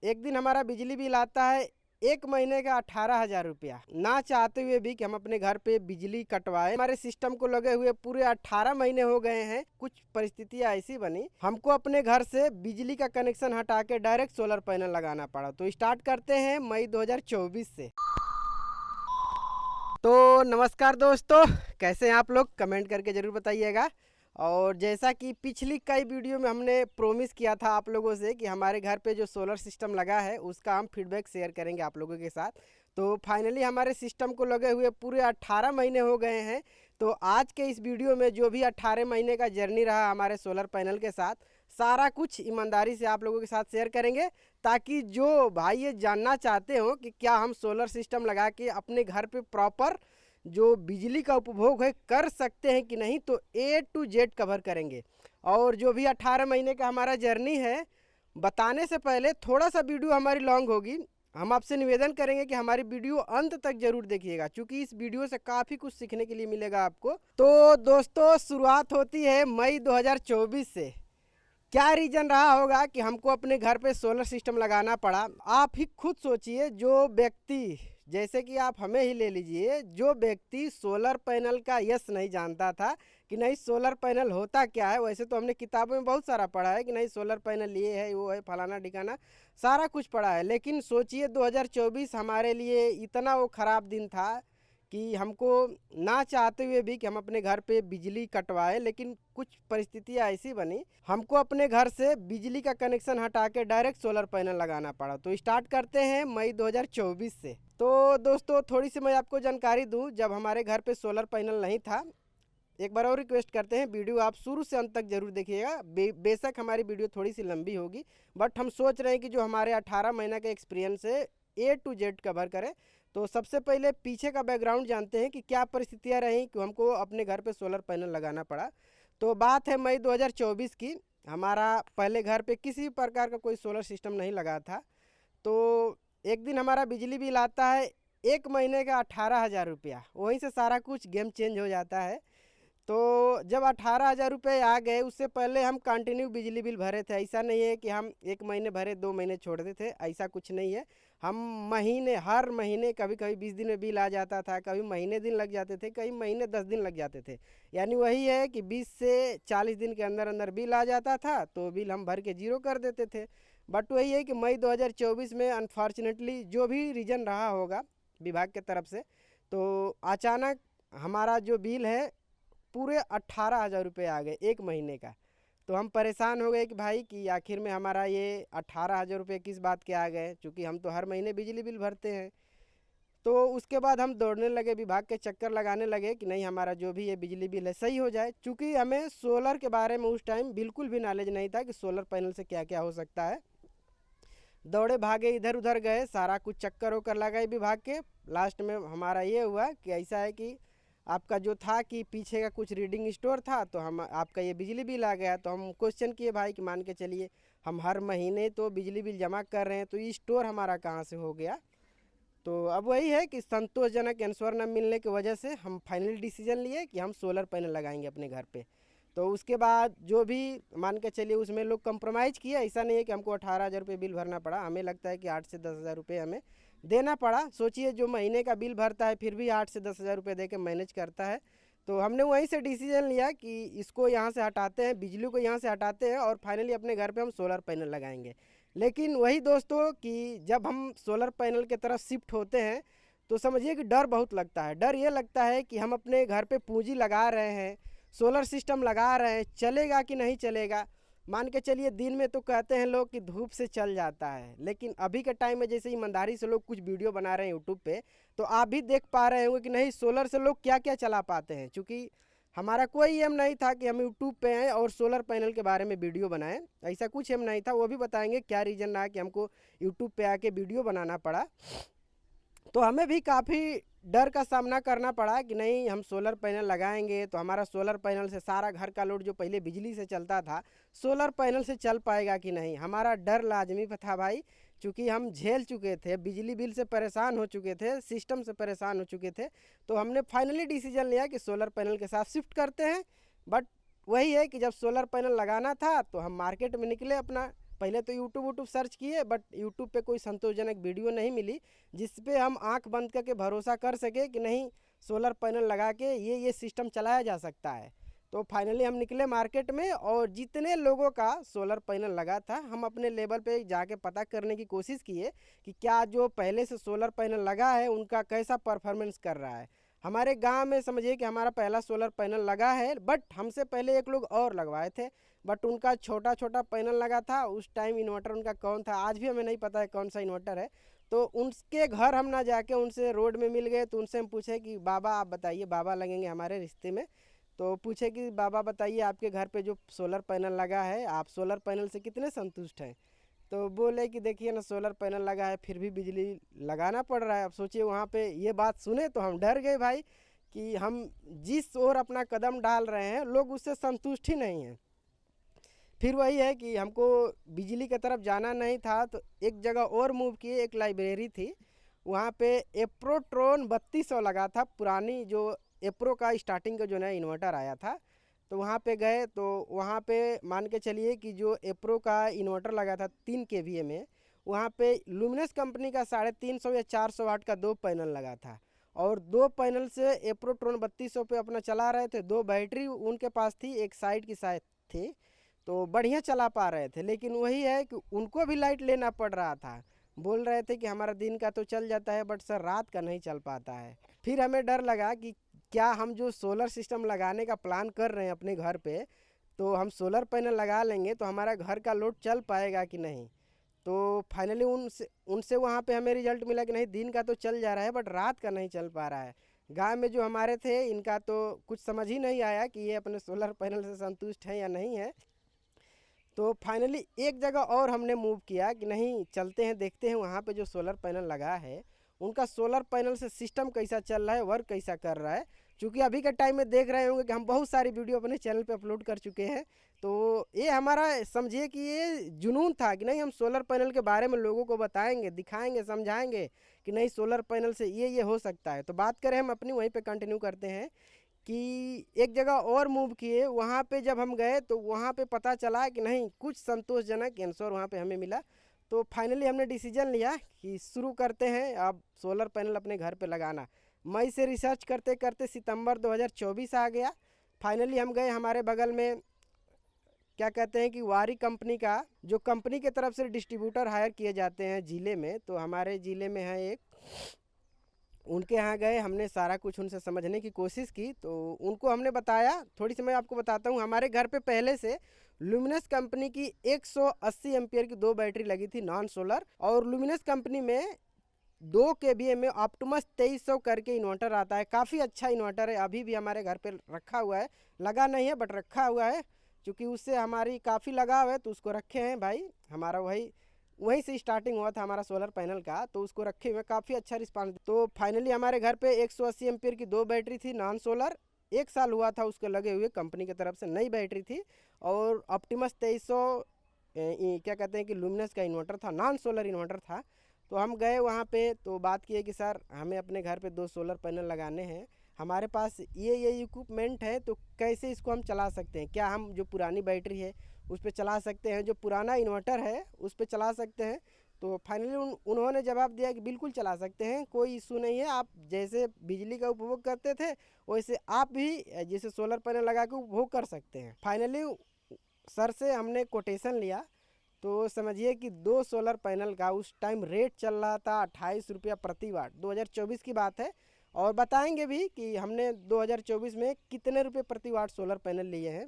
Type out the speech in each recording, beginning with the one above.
एक दिन हमारा बिजली बिल आता है 1 महीने का 18,000 रुपया। ना चाहते हुए भी कि हम अपने घर पे बिजली कटवाए, हमारे सिस्टम को लगे हुए पूरे 18 महीने हो गए हैं। कुछ परिस्थितियां ऐसी बनी, हमको अपने घर से बिजली का कनेक्शन हटा के डायरेक्ट सोलर पैनल लगाना पड़ा। तो स्टार्ट करते हैं मई 2024 से। तो नमस्कार दोस्तों, कैसे हैं आप लोग? कमेंट करके ज़रूर बताइएगा। और जैसा कि पिछली कई वीडियो में हमने प्रॉमिस किया था आप लोगों से कि हमारे घर पे जो सोलर सिस्टम लगा है उसका हम फीडबैक शेयर करेंगे आप लोगों के साथ। तो फाइनली हमारे सिस्टम को लगे हुए पूरे 18 महीने हो गए हैं। तो आज के इस वीडियो में जो भी 18 महीने का जर्नी रहा हमारे सोलर पैनल के साथ, सारा कुछ ईमानदारी से आप लोगों के साथ शेयर करेंगे, ताकि जो भाई ये जानना चाहते हो कि क्या हम सोलर सिस्टम लगा के अपने घर पे प्रॉपर जो बिजली का उपभोग है कर सकते हैं कि नहीं, तो A to Z कवर करेंगे। और जो भी 18 महीने का हमारा जर्नी है, बताने से पहले थोड़ा सा वीडियो हमारी लॉन्ग होगी। हम आपसे निवेदन करेंगे कि हमारी वीडियो अंत तक जरूर देखिएगा, क्योंकि इस वीडियो से काफ़ी कुछ सीखने के लिए मिलेगा आपको। तो दोस्तों, शुरुआत होती है मई 2024 से। क्या रीज़न रहा होगा कि हमको अपने घर पे सोलर सिस्टम लगाना पड़ा? आप ही खुद सोचिए। जो व्यक्ति, जैसे कि आप हमें ही ले लीजिए, जो व्यक्ति सोलर पैनल का यस नहीं जानता था कि नहीं सोलर पैनल होता क्या है। वैसे तो हमने किताबों में बहुत सारा पढ़ा है कि नहीं सोलर पैनल ये है वो है फलाना ठिकाना, सारा कुछ पढ़ा है। लेकिन सोचिए 2024 हमारे लिए इतना वो ख़राब दिन था कि हमको ना चाहते हुए भी कि हम अपने घर पे बिजली कटवाए, लेकिन कुछ परिस्थितियां ऐसी बनी, हमको अपने घर से बिजली का कनेक्शन हटा के डायरेक्ट सोलर पैनल लगाना पड़ा। तो स्टार्ट करते हैं मई 2024 से। तो दोस्तों, थोड़ी सी मैं आपको जानकारी दूं, जब हमारे घर पे सोलर पैनल नहीं था, एक बार और रिक्वेस्ट करते हैं वीडियो आप शुरू से अंत तक जरूर देखिएगा। बेशक हमारी वीडियो थोड़ी सी लंबी होगी, बट हम सोच रहे हैं कि जो हमारे 18 महीने का एक्सपीरियंस है A to Z कवर करें। तो सबसे पहले पीछे का बैकग्राउंड जानते हैं कि क्या परिस्थितियां रहीं कि हमको अपने घर पे सोलर पैनल लगाना पड़ा। तो बात है मई 2024 की। हमारा पहले घर पे किसी प्रकार का कोई सोलर सिस्टम नहीं लगा था। तो एक दिन हमारा बिजली बिल आता है 1 महीने का 18,000 रुपया। वहीं से सारा कुछ गेम चेंज हो जाता है। तो जब 18,000 रुपये आ गए, उससे पहले हम कंटिन्यू बिजली बिल भरे थे। ऐसा नहीं है कि हम 1 महीने भरे 2 महीने छोड़ते थे, ऐसा कुछ नहीं है। हम महीने, हर महीने कभी कभी 20 दिन में बिल आ जाता था, कभी महीने दिन लग जाते थे, कई महीने 10 दिन लग जाते थे। यानी वही है कि 20 से 40 दिन के अंदर अंदर बिल आ जाता था, तो बिल हम भर के जीरो कर देते थे। बट वही है कि मई 2024 में अनफॉर्चुनेटली जो भी रीज़न रहा होगा विभाग के तरफ से, तो अचानक हमारा जो बिल है पूरे 18,000 रुपये आ गए 1 महीने का। तो हम परेशान हो गए कि भाई कि आखिर में हमारा ये 18,000 रुपये किस बात के आ गए, क्योंकि हम तो हर महीने बिजली बिल भरते हैं। तो उसके बाद हम दौड़ने लगे, विभाग के चक्कर लगाने लगे कि नहीं हमारा जो भी ये बिजली बिल है सही हो जाए। चूँकि हमें सोलर के बारे में उस टाइम बिल्कुल भी नॉलेज नहीं था कि सोलर पैनल से क्या क्या हो सकता है। दौड़े भागे इधर उधर गए, सारा कुछ चक्कर वक्कर लगाए विभाग के। लास्ट में हमारा ये हुआ कि ऐसा है कि आपका जो था कि पीछे का कुछ रीडिंग स्टोर था, तो हम आपका ये बिजली बिल आ गया। तो हम क्वेश्चन किए भाई कि मान के चलिए हम हर महीने तो बिजली बिल जमा कर रहे हैं, तो ये स्टोर हमारा कहाँ से हो गया। तो अब वही है कि संतोषजनक आंसर न मिलने की वजह से हम फाइनल डिसीजन लिए कि हम सोलर पैनल लगाएंगे अपने घर पे। तो उसके बाद जो भी मान के चलिए उसमें लोग कंप्रोमाइज़ किए। ऐसा नहीं है कि हमको 18,000 रुपये बिल भरना पड़ा, हमें लगता है कि 8 से 10,000 रुपये हमें देना पड़ा। सोचिए जो महीने का बिल भरता है फिर भी 8 से 10,000 रुपये दे के मैनेज करता है। तो हमने वहीं से डिसीजन लिया कि इसको यहाँ से हटाते हैं, बिजली को यहाँ से हटाते हैं, और फाइनली अपने घर पे हम सोलर पैनल लगाएंगे। लेकिन वही दोस्तों कि जब हम सोलर पैनल की तरफ शिफ्ट होते हैं तो समझिए कि डर बहुत लगता है। डर ये लगता है कि हम अपने घर पे पूंजी लगा रहे हैं, सोलर सिस्टम लगा रहे हैं, चलेगा कि नहीं चलेगा। मान के चलिए दिन में तो कहते हैं लोग कि धूप से चल जाता है, लेकिन अभी के टाइम में जैसे ईमानदारी से लोग कुछ वीडियो बना रहे हैं यूट्यूब पे, तो आप भी देख पा रहे होंगे कि नहीं सोलर से लोग क्या क्या चला पाते हैं। चूँकि हमारा कोई एम नहीं था कि हम यूट्यूब पे आएँ और सोलर पैनल के बारे में वीडियो बनाएं, ऐसा कुछ एम नहीं था। वो भी बताएंगे क्या रीज़न रहा कि हमको यूट्यूब पे आके वीडियो बनाना पड़ा। तो हमें भी काफ़ी डर का सामना करना पड़ा कि नहीं हम सोलर पैनल लगाएंगे तो हमारा सोलर पैनल से सारा घर का लोड जो पहले बिजली से चलता था सोलर पैनल से चल पाएगा कि नहीं। हमारा डर लाजमी था भाई, चूँकि हम झेल चुके थे, बिजली बिल से परेशान हो चुके थे, सिस्टम से परेशान हो चुके थे। तो हमने फाइनली डिसीजन लिया कि सोलर पैनल के साथ शिफ्ट करते हैं। बट वही है कि जब सोलर पैनल लगाना था तो हम मार्केट में निकले अपना पहले तो यूट्यूब सर्च किए, बट यूट्यूब पे कोई संतोषजनक वीडियो नहीं मिली जिस पे हम आंख बंद करके भरोसा कर सके कि नहीं सोलर पैनल लगा के ये सिस्टम चलाया जा सकता है। तो फाइनली हम निकले मार्केट में, और जितने लोगों का सोलर पैनल लगा था हम अपने लेवल पे जाके पता करने की कोशिश किए कि क्या जो पहले से सोलर पैनल लगा है उनका कैसा परफॉर्मेंस कर रहा है। हमारे गांव में समझिए कि हमारा पहला सोलर पैनल लगा है, बट हमसे पहले एक लोग और लगवाए थे, बट उनका छोटा छोटा पैनल लगा था। उस टाइम इन्वर्टर उनका कौन था आज भी हमें नहीं पता है कौन सा इन्वर्टर है। तो उनके घर हम ना जाके उनसे रोड में मिल गए, तो उनसे हम पूछे कि बाबा आप बताइए, बाबा लगेंगे हमारे रिश्ते में। तो पूछे कि बाबा बताइए आपके घर पे जो सोलर पैनल लगा है, आप सोलर पैनल से कितने संतुष्ट हैं। तो बोले कि देखिए ना सोलर पैनल लगा है फिर भी बिजली लगाना पड़ रहा है। अब सोचिए वहाँ पे ये बात सुने तो हम डर गए भाई कि हम जिस ओर अपना कदम डाल रहे हैं लोग उससे संतुष्ट ही नहीं हैं। फिर वही है कि हमको बिजली की तरफ जाना नहीं था, तो एक जगह और मूव किए। एक लाइब्रेरी थी, वहाँ पे एप्रोट्रॉन 3200 लगा था, पुरानी जो एप्रो का स्टार्टिंग का जो नया इन्वर्टर आया था। तो वहाँ पे गए, तो वहाँ पे मान के चलिए कि जो एप्रो का इन्वर्टर लगा था 3 kVA में, वहाँ पे लुमिनस कंपनी का 350 या 400 वाट का 2 पैनल लगा था, और 2 पैनल से एप्रोट्रॉन 3200 पे अपना चला रहे थे। 2 बैटरी उनके पास थी, एक साइड की साइड थी, तो बढ़िया चला पा रहे थे। लेकिन वही है कि उनको भी लाइट लेना पड़ रहा था। बोल रहे थे कि हमारा दिन का तो चल जाता है बट सर रात का नहीं चल पाता है। फिर हमें डर लगा कि क्या हम जो सोलर सिस्टम लगाने का प्लान कर रहे हैं अपने घर पे, तो हम सोलर पैनल लगा लेंगे तो हमारा घर का लोड चल पाएगा कि नहीं। तो फाइनली उनसे उनसे वहाँ पे हमें रिजल्ट मिला कि नहीं दिन का तो चल जा रहा है बट रात का नहीं चल पा रहा है। गाँव में जो हमारे थे इनका तो कुछ समझ ही नहीं आया कि ये अपने सोलर पैनल से संतुष्ट हैं या नहीं है। तो फाइनली एक जगह और हमने मूव किया कि नहीं चलते हैं देखते हैं वहाँ पे जो सोलर पैनल लगा है उनका सोलर पैनल से सिस्टम कैसा चल रहा है, वर्क कैसा कर रहा है। क्योंकि अभी के टाइम में देख रहे होंगे कि हम बहुत सारी वीडियो अपने चैनल पे अपलोड कर चुके हैं। तो ये हमारा समझिए कि ये जुनून था कि नहीं हम सोलर पैनल के बारे में लोगों को बताएंगे, दिखाएंगे, समझाएंगे कि नहीं सोलर पैनल से ये हो सकता है। तो बात करें हम अपनी, वहीं पे कंटिन्यू करते हैं कि एक जगह और मूव किए। वहाँ पे जब हम गए तो वहाँ पे पता चला कि नहीं कुछ संतोषजनक आंसर वहाँ पे हमें मिला। तो फाइनली हमने डिसीजन लिया कि शुरू करते हैं अब सोलर पैनल अपने घर पे लगाना। मई से रिसर्च करते करते सितंबर 2024 आ गया। फाइनली हम गए हमारे बगल में क्या कहते हैं कि वारी कंपनी का, जो कंपनी के तरफ से डिस्ट्रीब्यूटर हायर किए जाते हैं ज़िले में, तो हमारे ज़िले में है एक, उनके यहाँ गए। हमने सारा कुछ उनसे समझने की कोशिश की। तो उनको हमने बताया, थोड़ी सी मैं आपको बताता हूँ। हमारे घर पे पहले से लुमिनस कंपनी की 180 एम्पियर की 2 बैटरी लगी थी नॉन सोलर, और लुमिनस कंपनी में 2 kVA में ऑप्टिमस 2300 करके इन्वर्टर आता है। काफ़ी अच्छा इन्वर्टर है, अभी भी हमारे घर पे रखा हुआ है, लगा नहीं है बट रखा हुआ है। क्योंकि उससे हमारी काफ़ी लगाव है तो उसको रखे हैं भाई। हमारा वहीं से स्टार्टिंग हुआ था हमारा सोलर पैनल का, तो उसको रखे हुए काफ़ी अच्छा रिस्पांस। तो फाइनली हमारे घर पे 180 एम्पियर की 2 बैटरी थी नॉन सोलर। 1 साल हुआ था उसको लगे हुए, कंपनी की तरफ से नई बैटरी थी, और ऑप्टिमस 2300 क्या कहते हैं कि लुमिनस का इन्वर्टर था, नॉन सोलर इन्वर्टर था। तो हम गए वहाँ पे, तो बात किए कि सर हमें अपने घर पे 2 सोलर पैनल लगाने हैं, हमारे पास ये इक्विपमेंट है, तो कैसे इसको हम चला सकते हैं। क्या हम जो पुरानी बैटरी है उस पर चला सकते हैं, जो पुराना इन्वर्टर है उस पर चला सकते हैं। तो फाइनली उन्होंने जवाब दिया कि बिल्कुल चला सकते हैं, कोई इशू नहीं है। आप जैसे बिजली का उपभोग करते थे वैसे आप भी जैसे सोलर पैनल लगा के उपभोग कर सकते हैं। फाइनली सर से हमने कोटेशन लिया। तो समझिए कि 2 सोलर पैनल का उस टाइम रेट चल रहा था 28 रुपया प्रति वाट। 2024 की बात है, और बताएंगे भी कि हमने 2024 में कितने रुपए प्रति वाट सोलर पैनल लिए हैं।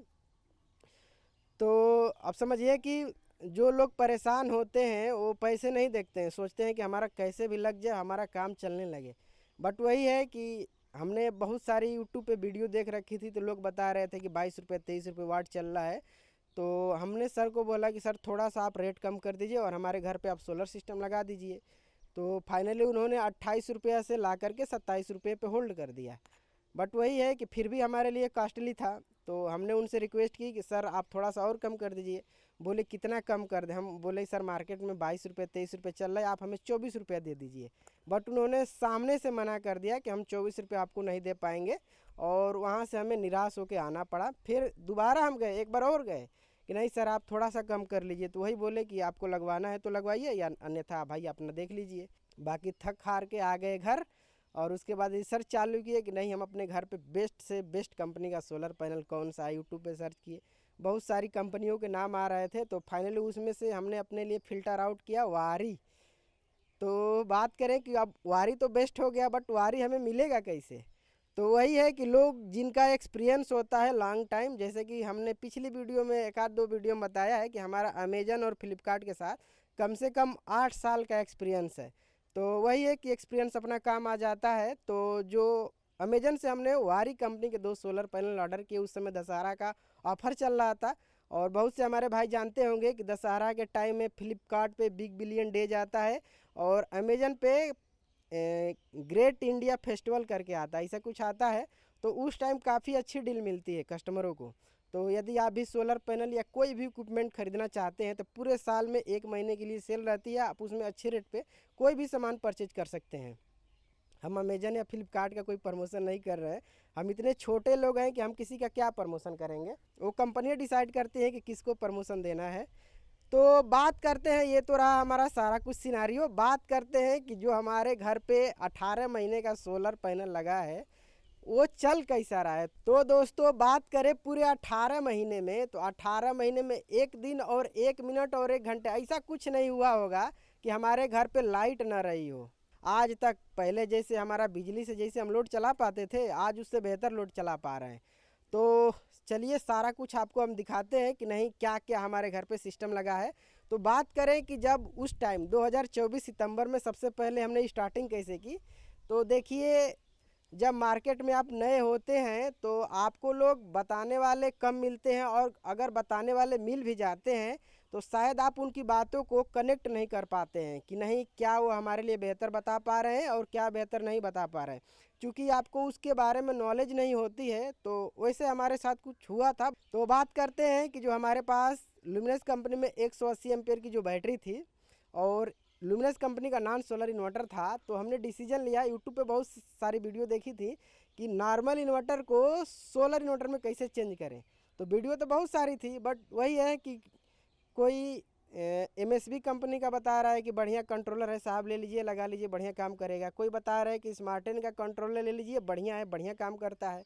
तो अब समझिए कि जो लोग परेशान होते हैं वो पैसे नहीं देखते हैं, सोचते हैं कि हमारा कैसे भी लग जाए, हमारा काम चलने लगे। बट वही है कि हमने बहुत सारी यूट्यूब पे वीडियो देख रखी थी, तो लोग बता रहे थे कि 22 रुपये 23 रुपये वाट चल रहा है। तो हमने सर को बोला कि सर थोड़ा सा आप रेट कम कर दीजिए और हमारे घर पे आप सोलर सिस्टम लगा दीजिए। तो फाइनली उन्होंने 28 रुपया से ला करके 27 रुपये पे होल्ड कर दिया। बट वही है कि फिर भी हमारे लिए कॉस्टली था। तो हमने उनसे रिक्वेस्ट की कि सर आप थोड़ा सा और कम कर दीजिए। बोले कितना कम कर दें। हम बोले सर मार्केट में 22 रुपये 23 रुपये चल रहा है, आप हमें 24 रुपया दे दीजिए। बट उन्होंने सामने से मना कर दिया कि हम 24 रुपये आपको नहीं दे पाएंगे, और वहाँ से हमें निराश होकर आना पड़ा। फिर दोबारा हम गए, एक बार और गए कि नहीं सर आप थोड़ा सा कम कर लीजिए, तो वही बोले कि आपको लगवाना है तो लगवाइए या अन्यथा भाई अपना देख लीजिए। बाकी थक हार के आ गए घर और उसके बाद रिसर्च चालू किए कि नहीं हम अपने घर पे बेस्ट से बेस्ट कंपनी का सोलर पैनल कौन सा है। यूट्यूब पे सर्च किए, बहुत सारी कंपनियों के नाम आ रहे थे, तो फाइनली उसमें से हमने अपने लिए फ़िल्टर आउट किया वारी। तो बात करें कि अब वारी तो बेस्ट हो गया, बट वारी हमें मिलेगा कैसे? तो वही है कि लोग जिनका एक्सपीरियंस होता है लॉन्ग टाइम, जैसे कि हमने पिछली वीडियो में एक आध दो वीडियो में बताया है कि हमारा अमेजन और फ्लिपकार्ट के साथ कम से कम 8 साल का एक्सपीरियंस है। तो वही है कि एक्सपीरियंस अपना काम आ जाता है। तो जो अमेजन से हमने वारी कंपनी के 2 सोलर पैनल ऑर्डर किए, उस समय दशहरा का ऑफर चल रहा था। और बहुत से हमारे भाई जानते होंगे कि दशहरा के टाइम में फ्लिपकार्ट पे बिग बिलियन डे जाता है और अमेजन पे ग्रेट इंडिया फेस्टिवल करके आता है, ऐसा कुछ आता है। तो उस टाइम काफ़ी अच्छी डील मिलती है कस्टमरों को। तो यदि आप भी सोलर पैनल या कोई भी इक्विपमेंट खरीदना चाहते हैं तो पूरे साल में 1 महीने के लिए सेल रहती है, आप उसमें अच्छे रेट पे कोई भी सामान परचेज कर सकते हैं। हम अमेजन या फ्लिपकार्ट का कोई प्रमोशन नहीं कर रहे हैं, हम इतने छोटे लोग हैं कि हम किसी का क्या प्रमोशन करेंगे, वो कंपनियाँ डिसाइड करती हैं कि किसको प्रमोशन देना है। तो बात करते हैं, ये तो रहा हमारा सारा कुछ सिनारियो। बात करते हैं कि जो हमारे घर पे 18 महीने का सोलर पैनल लगा है वो चल कैसा रहा है। तो दोस्तों बात करें पूरे 18 महीने में, तो 18 महीने में 1 दिन और 1 मिनट और 1 घंटे ऐसा कुछ नहीं हुआ होगा कि हमारे घर पे लाइट ना रही हो आज तक। पहले जैसे हमारा बिजली से जैसे हम लोड चला पाते थे, आज उससे बेहतर लोड चला पा रहे हैं। तो चलिए सारा कुछ आपको हम दिखाते हैं कि नहीं क्या क्या हमारे घर पे सिस्टम लगा है। तो बात करें कि जब उस टाइम 2024 सितंबर में सबसे पहले हमने स्टार्टिंग कैसे की, तो देखिए जब मार्केट में आप नए होते हैं तो आपको लोग बताने वाले कम मिलते हैं, और अगर बताने वाले मिल भी जाते हैं तो शायद आप उनकी बातों को कनेक्ट नहीं कर पाते हैं कि नहीं क्या वो हमारे लिए बेहतर बता पा रहे हैं और क्या बेहतर नहीं बता पा रहे हैं, क्योंकि आपको उसके बारे में नॉलेज नहीं होती है। तो वैसे हमारे साथ कुछ हुआ था। तो बात करते हैं कि जो हमारे पास लुमिनस कंपनी में 180 एम्पेयर की जो बैटरी थी और लुमिनस कंपनी का नॉन सोलर इन्वर्टर था, तो हमने डिसीजन लिया, यूट्यूब पे बहुत सारी वीडियो देखी थी कि नॉर्मल इन्वर्टर को सोलर इन्वर्टर में कैसे चेंज करें। तो वीडियो तो बहुत सारी थी, बट वही है कि कोई एमएसबी कंपनी का बता रहा है कि बढ़िया कंट्रोलर है साहब, ले लीजिए लगा लीजिए बढ़िया काम करेगा। कोई बता रहा है कि स्मार्टन का कंट्रोलर ले लीजिए बढ़िया है, बढ़िया काम करता है।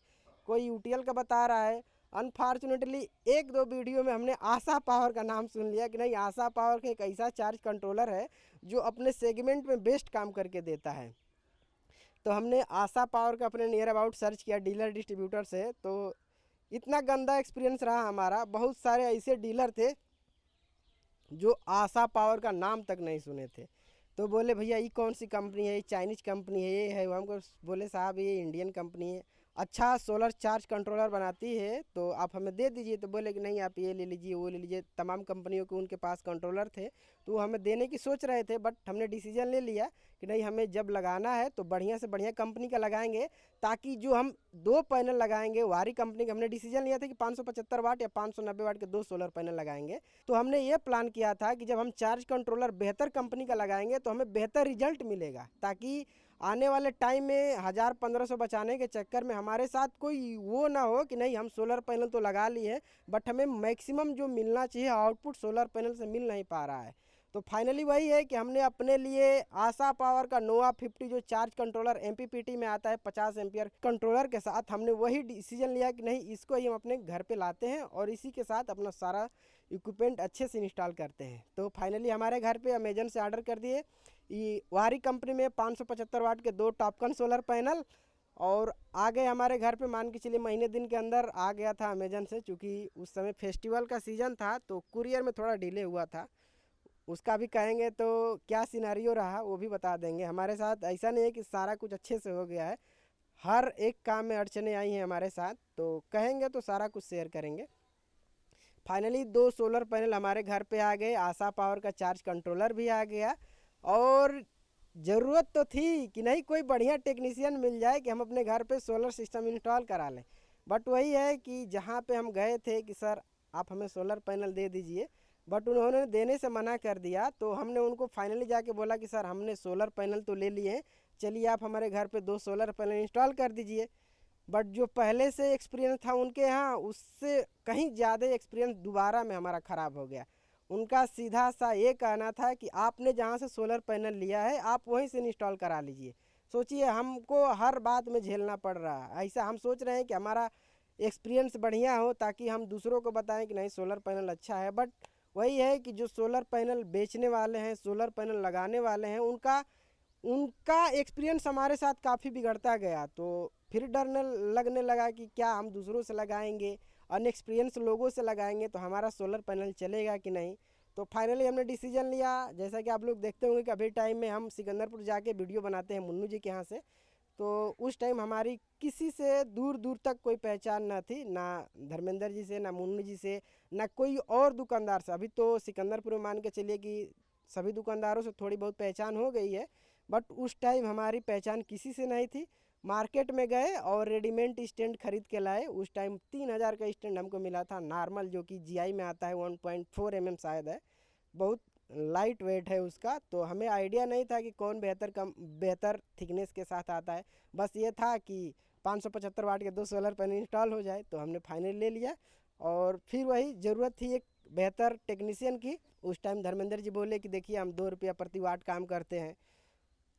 कोई यूटीएल का बता रहा है। अनफॉर्चुनेटली 1-2 वीडियो में हमने आशा पावर का नाम सुन लिया कि नहीं, आशा पावर का एक ऐसा चार्ज कंट्रोलर है जो अपने सेगमेंट में बेस्ट काम करके देता है। तो हमने आशा पावर का अपने नियर अबाउट सर्च किया डीलर डिस्ट्रीब्यूटर से, तो इतना गंदा एक्सपीरियंस रहा हमारा। बहुत सारे ऐसे डीलर थे जो आशा पावर का नाम तक नहीं सुने थे। तो बोले भैया ये कौन सी कंपनी है, ये चाइनीज़ कंपनी है, ये है। हमको बोले साहब ये इंडियन कंपनी है, अच्छा सोलर चार्ज कंट्रोलर बनाती है, तो आप हमें दे दीजिए। तो बोले कि नहीं आप ये ले लीजिए वो ले लीजिए। तमाम कंपनियों के उनके पास कंट्रोलर थे, तो वो हमें देने की सोच रहे थे, बट हमने डिसीजन ले लिया कि नहीं हमें जब लगाना है तो बढ़िया से बढ़िया कंपनी का लगाएंगे, ताकि जो हम 2 पैनल लगाएंगे वारी कंपनी का। हमने डिसीजन लिया था कि 575 वाट या 590 वाट के 2 सोलर पैनल लगाएंगे। तो हमने ये प्लान किया था कि जब हम चार्ज कंट्रोलर बेहतर कंपनी का लगाएंगे तो हमें बेहतर रिजल्ट मिलेगा, ताकि आने वाले टाइम में 1000-1500 बचाने के चक्कर में हमारे साथ कोई वो ना हो कि नहीं हम सोलर पैनल तो लगा लिए हैं बट हमें मैक्सिमम जो मिलना चाहिए आउटपुट सोलर पैनल से मिल नहीं पा रहा है। तो फाइनली वही है कि हमने अपने लिए आशा पावर का नोवा 50 जो चार्ज कंट्रोलर एमपीपीटी में आता है 50 एम्पियर कंट्रोलर के साथ, हमने वही डिसीजन लिया कि नहीं इसको ही हम अपने घर पे लाते हैं और इसी के साथ अपना सारा इक्विपमेंट अच्छे से इंस्टॉल करते हैं। तो फाइनली हमारे घर पे अमेजन से ऑर्डर कर दिए ये वारी कंपनी में 575 वाट के 2 टॉपकन सोलर पैनल, और आ गए हमारे घर पे। मान के चलिए महीने दिन के अंदर आ गया था अमेजन से, चूँकि उस समय फेस्टिवल का सीज़न था तो कुरियर में थोड़ा डिले हुआ था। उसका भी कहेंगे तो क्या सिनारियो रहा वो भी बता देंगे। हमारे साथ ऐसा नहीं है कि सारा कुछ अच्छे से हो गया है, हर एक काम में अड़चने आई हैं हमारे साथ, तो कहेंगे तो सारा कुछ शेयर करेंगे। फाइनली 2 सोलर पैनल हमारे घर पे आ गए, आशा पावर का चार्ज कंट्रोलर भी आ गया, और ज़रूरत तो थी कि नहीं कोई बढ़िया टेक्नीशियन मिल जाए कि हम अपने घर पे सोलर सिस्टम इंस्टॉल करा लें। बट वही है कि जहाँ पे हम गए थे कि सर आप हमें सोलर पैनल दे दीजिए, बट उन्होंने देने से मना कर दिया। तो हमने उनको फाइनली जाके बोला कि सर हमने सोलर पैनल तो ले लिए, चलिए आप हमारे घर पे 2 सोलर पैनल इंस्टॉल कर दीजिए। बट जो पहले से एक्सपीरियंस था उनके यहाँ, उससे कहीं ज़्यादा एक्सपीरियंस दोबारा में हमारा ख़राब हो गया। उनका सीधा सा ये कहना था कि आपने जहाँ से सोलर पैनल लिया है आप वहीं से इंस्टॉल करा लीजिए। सोचिए, हमको हर बात में झेलना पड़ रहा है। ऐसा हम सोच रहे हैं कि हमारा एक्सपीरियंस बढ़िया हो ताकि हम दूसरों को बताएं कि नहीं सोलर पैनल अच्छा है, बट वही है कि जो सोलर पैनल बेचने वाले हैं, सोलर पैनल लगाने वाले हैं, उनका उनका एक्सपीरियंस हमारे साथ काफ़ी बिगड़ता गया। तो फिर डरने लगने लगा कि क्या हम दूसरों से लगाएंगे, अनएक्सपीरियंस लोगों से लगाएंगे तो हमारा सोलर पैनल चलेगा कि नहीं। तो फाइनली हमने डिसीजन लिया, जैसा कि आप लोग देखते होंगे कि अभी टाइम में हम सिकंदरपुर जाके वीडियो बनाते हैं मुन्नू जी के यहाँ से। तो उस टाइम हमारी किसी से दूर दूर तक कोई पहचान ना थी, ना धर्मेंद्र जी से, ना मुन्नू जी से, ना कोई और दुकानदार से। अभी तो सिकंदरपुर में मान के चलिए कि सभी दुकानदारों से थोड़ी बहुत पहचान हो गई है, बट उस टाइम हमारी पहचान किसी से नहीं थी। मार्केट में गए और रेडीमेड स्टैंड खरीद के लाए। उस टाइम 3,000 का स्टैंड हमको मिला था नॉर्मल, जो कि जीआई में आता है, 1.4 mm शायद है, बहुत लाइट वेट है उसका। तो हमें आइडिया नहीं था कि कौन बेहतर थिकनेस के साथ आता है। बस ये था कि 575 वाट के 2 सोलर पैनल इंस्टॉल हो जाए, तो हमने फाइनल ले लिया। और फिर वही ज़रूरत थी एक बेहतर टेक्नीशियन की। उस टाइम धर्मेंद्र जी बोले कि देखिए हम 2 रुपया प्रति वाट काम करते हैं।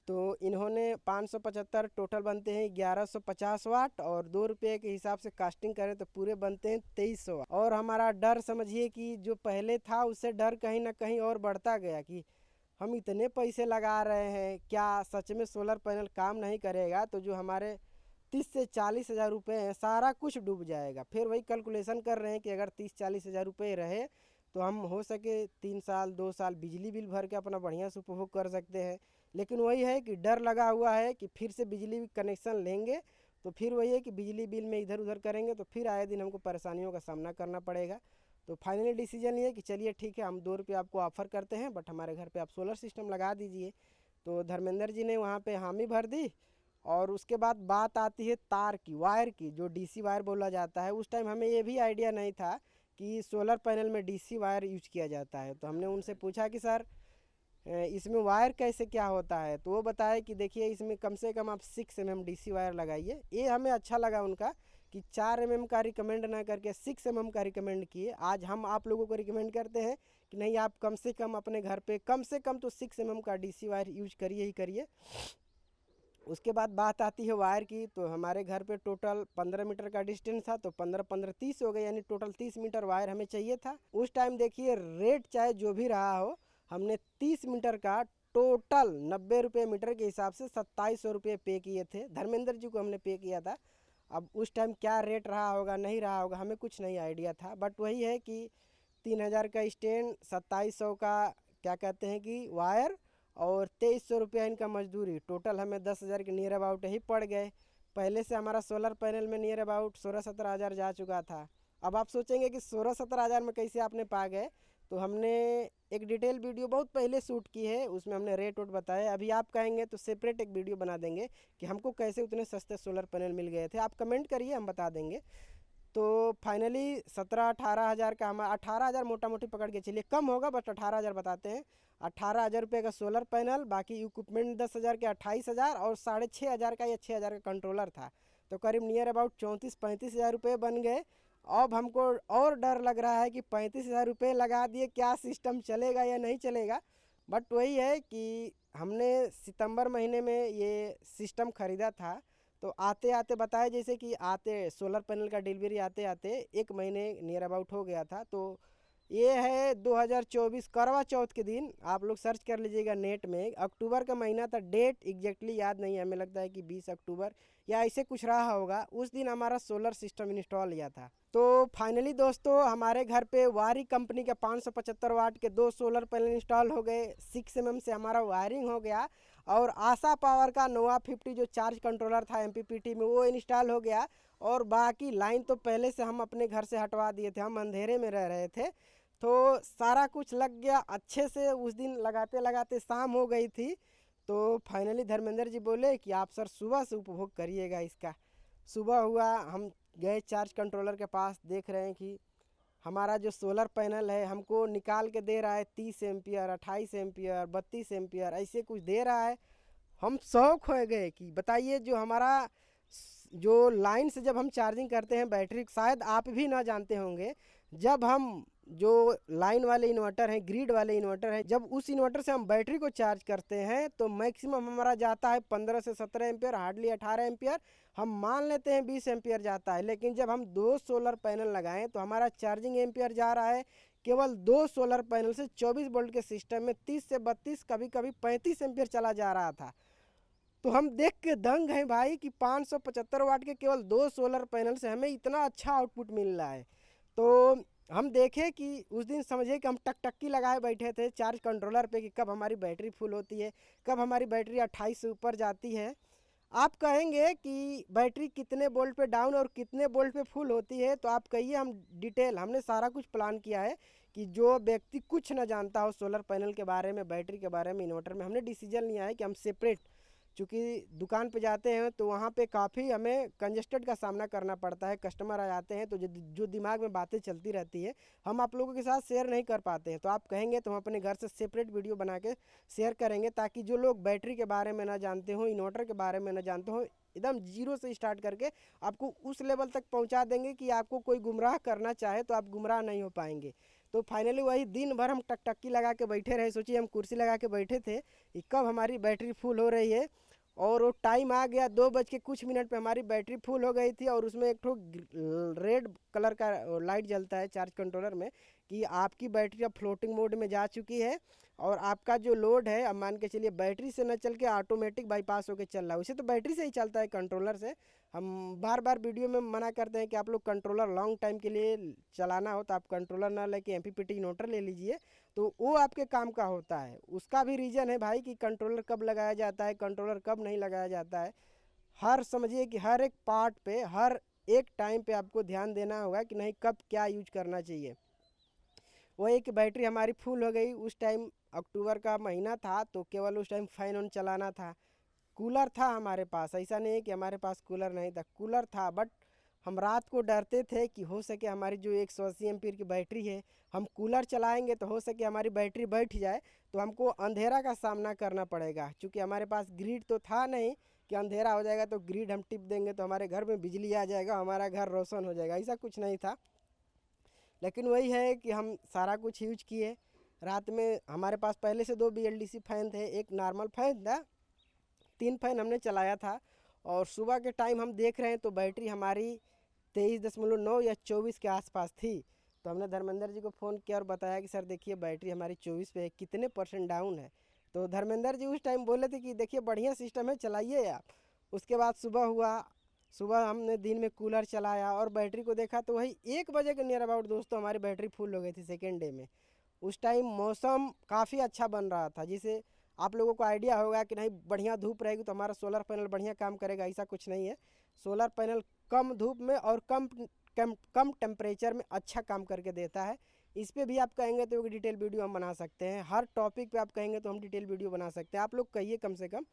तो इन्होंने 575 टोटल बनते हैं 1150 वाट, और 2 रुपये के हिसाब से कास्टिंग करें तो पूरे बनते हैं 2300 वाट। और हमारा डर समझिए कि जो पहले था उससे डर कहीं ना कहीं और बढ़ता गया कि हम इतने पैसे लगा रहे हैं, क्या सच में सोलर पैनल काम नहीं करेगा, तो जो हमारे 30 से 40 हज़ार रुपये हैं सारा कुछ डूब जाएगा। फिर वही कैलकुलेशन कर रहे हैं कि अगर 30-40 हज़ार रुपये रहे तो हम हो सके 3 साल 2 साल बिजली बिल भर के अपना बढ़िया से उपभोग कर सकते हैं। लेकिन वही है कि डर लगा हुआ है कि फिर से बिजली कनेक्शन लेंगे तो फिर वही है कि बिजली बिल में इधर उधर करेंगे तो फिर आए दिन हमको परेशानियों का सामना करना पड़ेगा। तो फाइनली डिसीजन ये है कि चलिए ठीक है, हम 2 रुपये आपको ऑफ़र करते हैं, बट हमारे घर पे आप सोलर सिस्टम लगा दीजिए। तो धर्मेंद्र जी ने वहाँ पे हामी भर दी। और उसके बाद बात आती है तार की, वायर की, जो डीसी वायर बोला जाता है। उस टाइम हमें ये भी आइडिया नहीं था कि सोलर पैनल में डीसी वायर यूज किया जाता है। तो हमने उनसे पूछा कि सर इसमें वायर कैसे क्या होता है, तो वो बताया कि देखिए इसमें कम से कम आप 6 mm डीसी वायर लगाइए। ये हमें अच्छा लगा उनका कि 4 mm का रिकमेंड ना करके 6 mm का रिकमेंड किए। आज हम आप लोगों को रिकमेंड करते हैं कि नहीं, आप कम से कम अपने घर पे कम से कम तो 6 mm का डीसी वायर यूज करिए ही करिए। उसके बाद बात आती है वायर की। तो हमारे घर पे टोटल 15 मीटर का डिस्टेंस था, तो 15-15 30 हो गए, यानी टोटल 30 मीटर वायर हमें चाहिए था। उस टाइम देखिए रेट चाहे जो भी रहा हो, हमने 30 मीटर का टोटल 90 रुपये मीटर के हिसाब से 2700 रुपये पे किए थे। धर्मेंद्र जी को हमने पे किया था। अब उस टाइम क्या रेट रहा होगा नहीं रहा होगा हमें कुछ नहीं आइडिया था, बट वही है कि 3,000 का स्टैंड, 2700 का क्या कहते हैं कि वायर, और 2300 रुपया इनका मजदूरी, टोटल हमें 10,000 के नियर अबाउट ही पड़ गए। पहले से हमारा सोलर पैनल में नियर अबाउट 16-17 हज़ार जा चुका था। अब आप सोचेंगे कि 16-17 हज़ार में कैसे आपने पा गए, तो हमने एक डिटेल वीडियो बहुत पहले शूट की है, उसमें हमने रेट वोट बताया। अभी आप कहेंगे तो सेपरेट एक वीडियो बना देंगे कि हमको कैसे उतने सस्ते सोलर पैनल मिल गए थे। आप कमेंट करिए, हम बता देंगे। तो फाइनली 17-18 हज़ार का, हम 18 हज़ार मोटा मोटी पकड़ के चलिए, कम होगा बट 18 हज़ार बताते हैं। 18 हज़ार रुपये का सोलर पैनल, बाकी इक्विपमेंट 10 हज़ार के 28 हज़ार, और 6,500 हज़ार का या 6 हज़ार का कंट्रोलर था। तो करीब नियर अबाउट 34-35 हज़ार रुपये बन गए। अब हमको और डर लग रहा है कि 35 हज़ार रुपये लगा दिए, क्या सिस्टम चलेगा या नहीं चलेगा। बट वही है कि हमने सितंबर महीने में ये सिस्टम ख़रीदा था। तो आते आते बताया जैसे कि आते सोलर पैनल का डिलीवरी आते आते 1 महीने नियर अबाउट हो गया था। तो ये है 2024 करवा चौथ के दिन, आप लोग सर्च कर लीजिएगा नेट में। अक्टूबर का महीना था, डेट एग्जैक्टली याद नहीं है, हमें लगता है कि 20 अक्टूबर या ऐसे कुछ रहा होगा। उस दिन हमारा सोलर सिस्टम इंस्टॉल किया था। तो फाइनली दोस्तों हमारे घर पे वारी कंपनी के 575 वाट के 2 सोलर पैनल इंस्टॉल हो गए। 6 mm से हमारा वायरिंग हो गया, और आशा पावर का नोवा 50 जो चार्ज कंट्रोलर था MPPT में वो इंस्टॉल हो गया। और बाकी लाइन तो पहले से हम अपने घर से हटवा दिए थे, हम अंधेरे में रह रहे थे। तो सारा कुछ लग गया अच्छे से। उस दिन लगाते लगाते शाम हो गई थी। तो फाइनली धर्मेंद्र जी बोले कि आप सर सुबह से उपभोग करिएगा इसका। सुबह हुआ, हम गए चार्ज कंट्रोलर के पास, देख रहे हैं कि हमारा जो सोलर पैनल है हमको निकाल के दे रहा है 30 एम्पियर, 28 एम्पियर, 32 एम्पियर, ऐसे कुछ दे रहा है। हम शौक हो गए कि बताइए जो हमारा जो लाइन से जब हम चार्जिंग करते हैं बैटरी, शायद आप भी ना जानते होंगे, जब हम जो लाइन वाले इन्वर्टर हैं, ग्रिड वाले इन्वर्टर हैं, जब उस इन्वर्टर से हम बैटरी को चार्ज करते हैं तो मैक्सिमम हमारा जाता है 15 से 17 एम्पियर, हार्डली 18 एम्पियर, हम मान लेते हैं 20 एम्पियर जाता है। लेकिन जब हम 2 सोलर पैनल लगाएं तो हमारा चार्जिंग एम्पियर जा रहा है केवल 2 सोलर पैनल से 24 वोल्ट के सिस्टम में 30 से 32, कभी कभी 35 एम्पियर चला जा रहा था। तो हम देख के दंग हैं भाई कि 575 वाट के केवल 2 सोलर पैनल से हमें इतना अच्छा आउटपुट मिल रहा है। तो हम देखे कि उस दिन समझे कि हम टकटकी लगाए बैठे थे चार्ज कंट्रोलर पे कि कब हमारी बैटरी फुल होती है, कब हमारी बैटरी 28 से ऊपर जाती है। आप कहेंगे कि बैटरी कितने वोल्ट पे डाउन और कितने वोल्ट पे फुल होती है, तो आप कहिए। हम डिटेल, हमने सारा कुछ प्लान किया है कि जो व्यक्ति कुछ ना जानता हो सोलर पैनल के बारे में, बैटरी के बारे में, इन्वर्टर में, हमने डिसीजन लिया है कि हम सेपरेट, चूँकि दुकान पे जाते हैं तो वहाँ पे काफ़ी हमें कंजस्टेड का सामना करना पड़ता है, कस्टमर आ जाते हैं तो जो दिमाग में बातें चलती रहती है हम आप लोगों के साथ शेयर नहीं कर पाते हैं। तो आप कहेंगे तो हम अपने घर से सेपरेट वीडियो बना के शेयर करेंगे, ताकि जो लोग बैटरी के बारे में ना जानते हो, इन्वर्टर के बारे में ना जानते हो, एकदम जीरो से स्टार्ट करके आपको उस लेवल तक पहुंचा देंगे कि आपको कोई गुमराह करना चाहे तो आप गुमराह नहीं हो पाएंगे। तो फाइनली वही दिन भर हम टकटकी लगा के बैठे रहे। सोचिए हम कुर्सी लगा के बैठे थे कि कब हमारी बैटरी फुल हो रही है, और वो टाइम आ गया 2 बज के कुछ मिनट पे हमारी बैटरी फुल हो गई थी। और उसमें एक ठो रेड कलर का लाइट जलता है चार्ज कंट्रोलर में कि आपकी बैटरी अब फ्लोटिंग मोड में जा चुकी है और आपका जो लोड है, अब मान के चलिए बैटरी से न चल के ऑटोमेटिक बाईपास होकर चल रहा है। उसे तो बैटरी से ही चलता है, कंट्रोलर से। हम बार बार वीडियो में मना करते हैं कि आप लोग कंट्रोलर लॉन्ग टाइम के लिए चलाना हो तो आप कंट्रोलर ना लेके एमपीपीटी इन्वर्टर ले लीजिए, तो वो आपके काम का होता है। उसका भी रीज़न है भाई कि कंट्रोलर कब लगाया जाता है, कंट्रोलर कब नहीं लगाया जाता है। हर समझिए कि हर एक पार्ट पे, हर एक टाइम पे आपको ध्यान देना होगा कि नहीं कब क्या यूज करना चाहिए। वही कि बैटरी हमारी फुल हो गई, उस टाइम अक्टूबर का महीना था तो केवल उस टाइम फ़ैन ऑन चलाना था। कूलर था हमारे पास, ऐसा नहीं है कि हमारे पास कूलर नहीं था, कूलर था। बट हम रात को डरते थे कि हो सके हमारी जो 180 एम्पीयर की बैटरी है, हम कूलर चलाएंगे तो हो सके हमारी बैटरी बैठ जाए तो हमको अंधेरा का सामना करना पड़ेगा। क्योंकि हमारे पास ग्रिड तो था नहीं कि अंधेरा हो जाएगा तो ग्रिड हम टिप देंगे तो हमारे घर में बिजली आ जाएगा, हमारा घर रोशन हो जाएगा, ऐसा कुछ नहीं था। लेकिन वही है कि हम सारा कुछ यूज किए। रात में हमारे पास पहले से 2 BLDC फ़ैन थे, एक नॉर्मल फ़ैन था, 3 फैन हमने चलाया था। और सुबह के टाइम हम देख रहे हैं तो बैटरी हमारी 23.9 या 24 के आसपास थी। तो हमने धर्मेंद्र जी को फ़ोन किया और बताया कि सर देखिए बैटरी हमारी 24 पे है, कितने % डाउन है। तो धर्मेंद्र जी उस टाइम बोले थे कि देखिए बढ़िया सिस्टम है, चलाइए आप। उसके बाद सुबह हुआ, सुबह हमने दिन में कूलर चलाया और बैटरी को देखा तो वही 1 बजे के नियर अबाउट दोस्तों हमारी बैटरी फुल हो गई थी सेकेंड डे में। उस टाइम मौसम काफ़ी अच्छा बन रहा था, जिसे आप लोगों को आइडिया होगा कि नहीं बढ़िया धूप रहेगी तो हमारा सोलर पैनल बढ़िया काम करेगा, ऐसा कुछ नहीं है। सोलर पैनल कम धूप में और कम टेम्परेचर में अच्छा काम करके देता है। इस पे भी आप कहेंगे तो एक डिटेल वीडियो हम बना सकते हैं, हर टॉपिक पे आप कहेंगे तो हम डिटेल वीडियो बना सकते हैं। आप लोग कहिए, कम से कम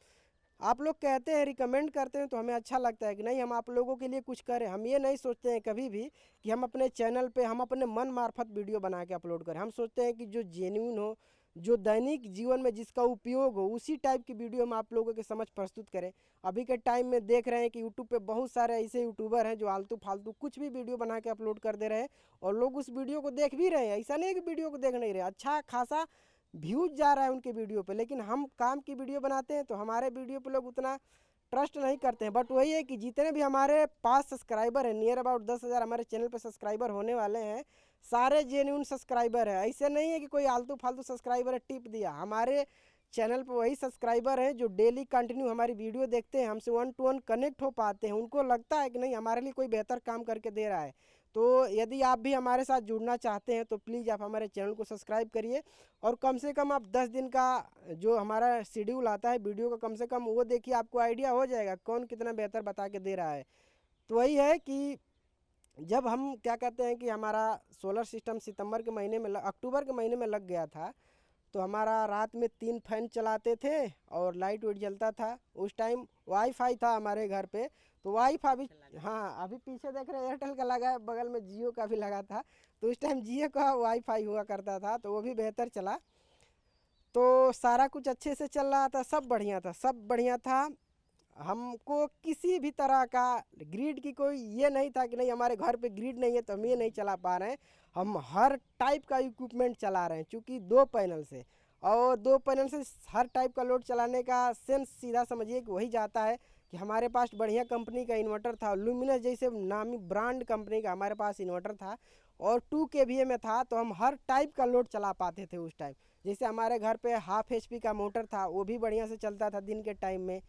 आप लोग कहते हैं, रिकमेंड करते हैं तो हमें अच्छा लगता है कि नहीं हम आप लोगों के लिए कुछ करें। हम ये नहीं सोचते हैं कभी भी कि हम अपने चैनल पे हम अपने मन मार्फत वीडियो बना के अपलोड करें। हम सोचते हैं कि जो जेन्युइन हो, जो दैनिक जीवन में जिसका उपयोग हो, उसी टाइप की वीडियो हम आप लोगों के समझ प्रस्तुत करें। अभी के टाइम में देख रहे हैं कि यूट्यूब पे बहुत सारे ऐसे यूट्यूबर हैं जो आलतू फालतू कुछ भी वीडियो बना के अपलोड कर दे रहे हैं और लोग उस वीडियो को देख भी रहे हैं। ऐसा नहीं है कि वीडियो को देख नहीं रहे, अच्छा खासा व्यूज जा रहा है उनके वीडियो पे, लेकिन हम काम की वीडियो बनाते हैं तो हमारे वीडियो पे लोग उतना ट्रस्ट नहीं करते हैं। बट वही है कि जितने भी हमारे पास सब्सक्राइबर हैं, नियर अबाउट 10,000 हमारे चैनल पे सब्सक्राइबर होने वाले हैं, सारे जेन्युइन सब्सक्राइबर है। ऐसे नहीं है कि कोई आलतू फालतू सब्सक्राइबर है टिप दिया। हमारे चैनल पर वही सब्सक्राइबर हैं जो डेली कंटिन्यू हमारी वीडियो देखते हैं, हमसे 1 to 1 कनेक्ट हो पाते हैं, उनको लगता है कि नहीं हमारे लिए कोई बेहतर काम करके दे रहा है। तो यदि आप भी हमारे साथ जुड़ना चाहते हैं तो प्लीज़ आप हमारे चैनल को सब्सक्राइब करिए और कम से कम आप 10 दिन का जो हमारा शेड्यूल आता है वीडियो का, कम से कम वो देखिए, आपको आइडिया हो जाएगा कौन कितना बेहतर बता के दे रहा है। तो वही है कि जब हम क्या कहते हैं कि हमारा सोलर सिस्टम सितंबर के महीने में अक्टूबर के महीने में लग गया था, तो हमारा रात में 3 फैन चलाते थे और लाइट वाइट जलता था। उस टाइम वाईफाई था हमारे घर पे, तो वाईफाई भी, हाँ अभी पीछे देख रहे हैं एयरटेल का लगा है, बगल में जियो का भी लगा था। तो उस टाइम जियो का वाईफाई हुआ करता था तो वो भी बेहतर चला। तो सारा कुछ अच्छे से चल रहा था, सब बढ़िया था, सब बढ़िया था। हमको किसी भी तरह का ग्रिड की कोई ये नहीं था कि नहीं हमारे घर पे ग्रिड नहीं है तो हम ये नहीं चला पा रहे हैं। हम हर टाइप का इक्विपमेंट चला रहे हैं, चूँकि 2 पैनल से, और 2 पैनल से हर टाइप का लोड चलाने का सेंस सीधा समझिए कि वही जाता है कि हमारे पास बढ़िया कंपनी का इन्वर्टर था, लुमिनस जैसे नामी ब्रांड कंपनी का हमारे पास इन्वर्टर था, और 2 kVA में था, तो हम हर टाइप का लोड चला पाते थे उस टाइम। जैसे हमारे घर पे 1/2 HP का मोटर था, वो भी बढ़िया से चलता था दिन के टाइम में।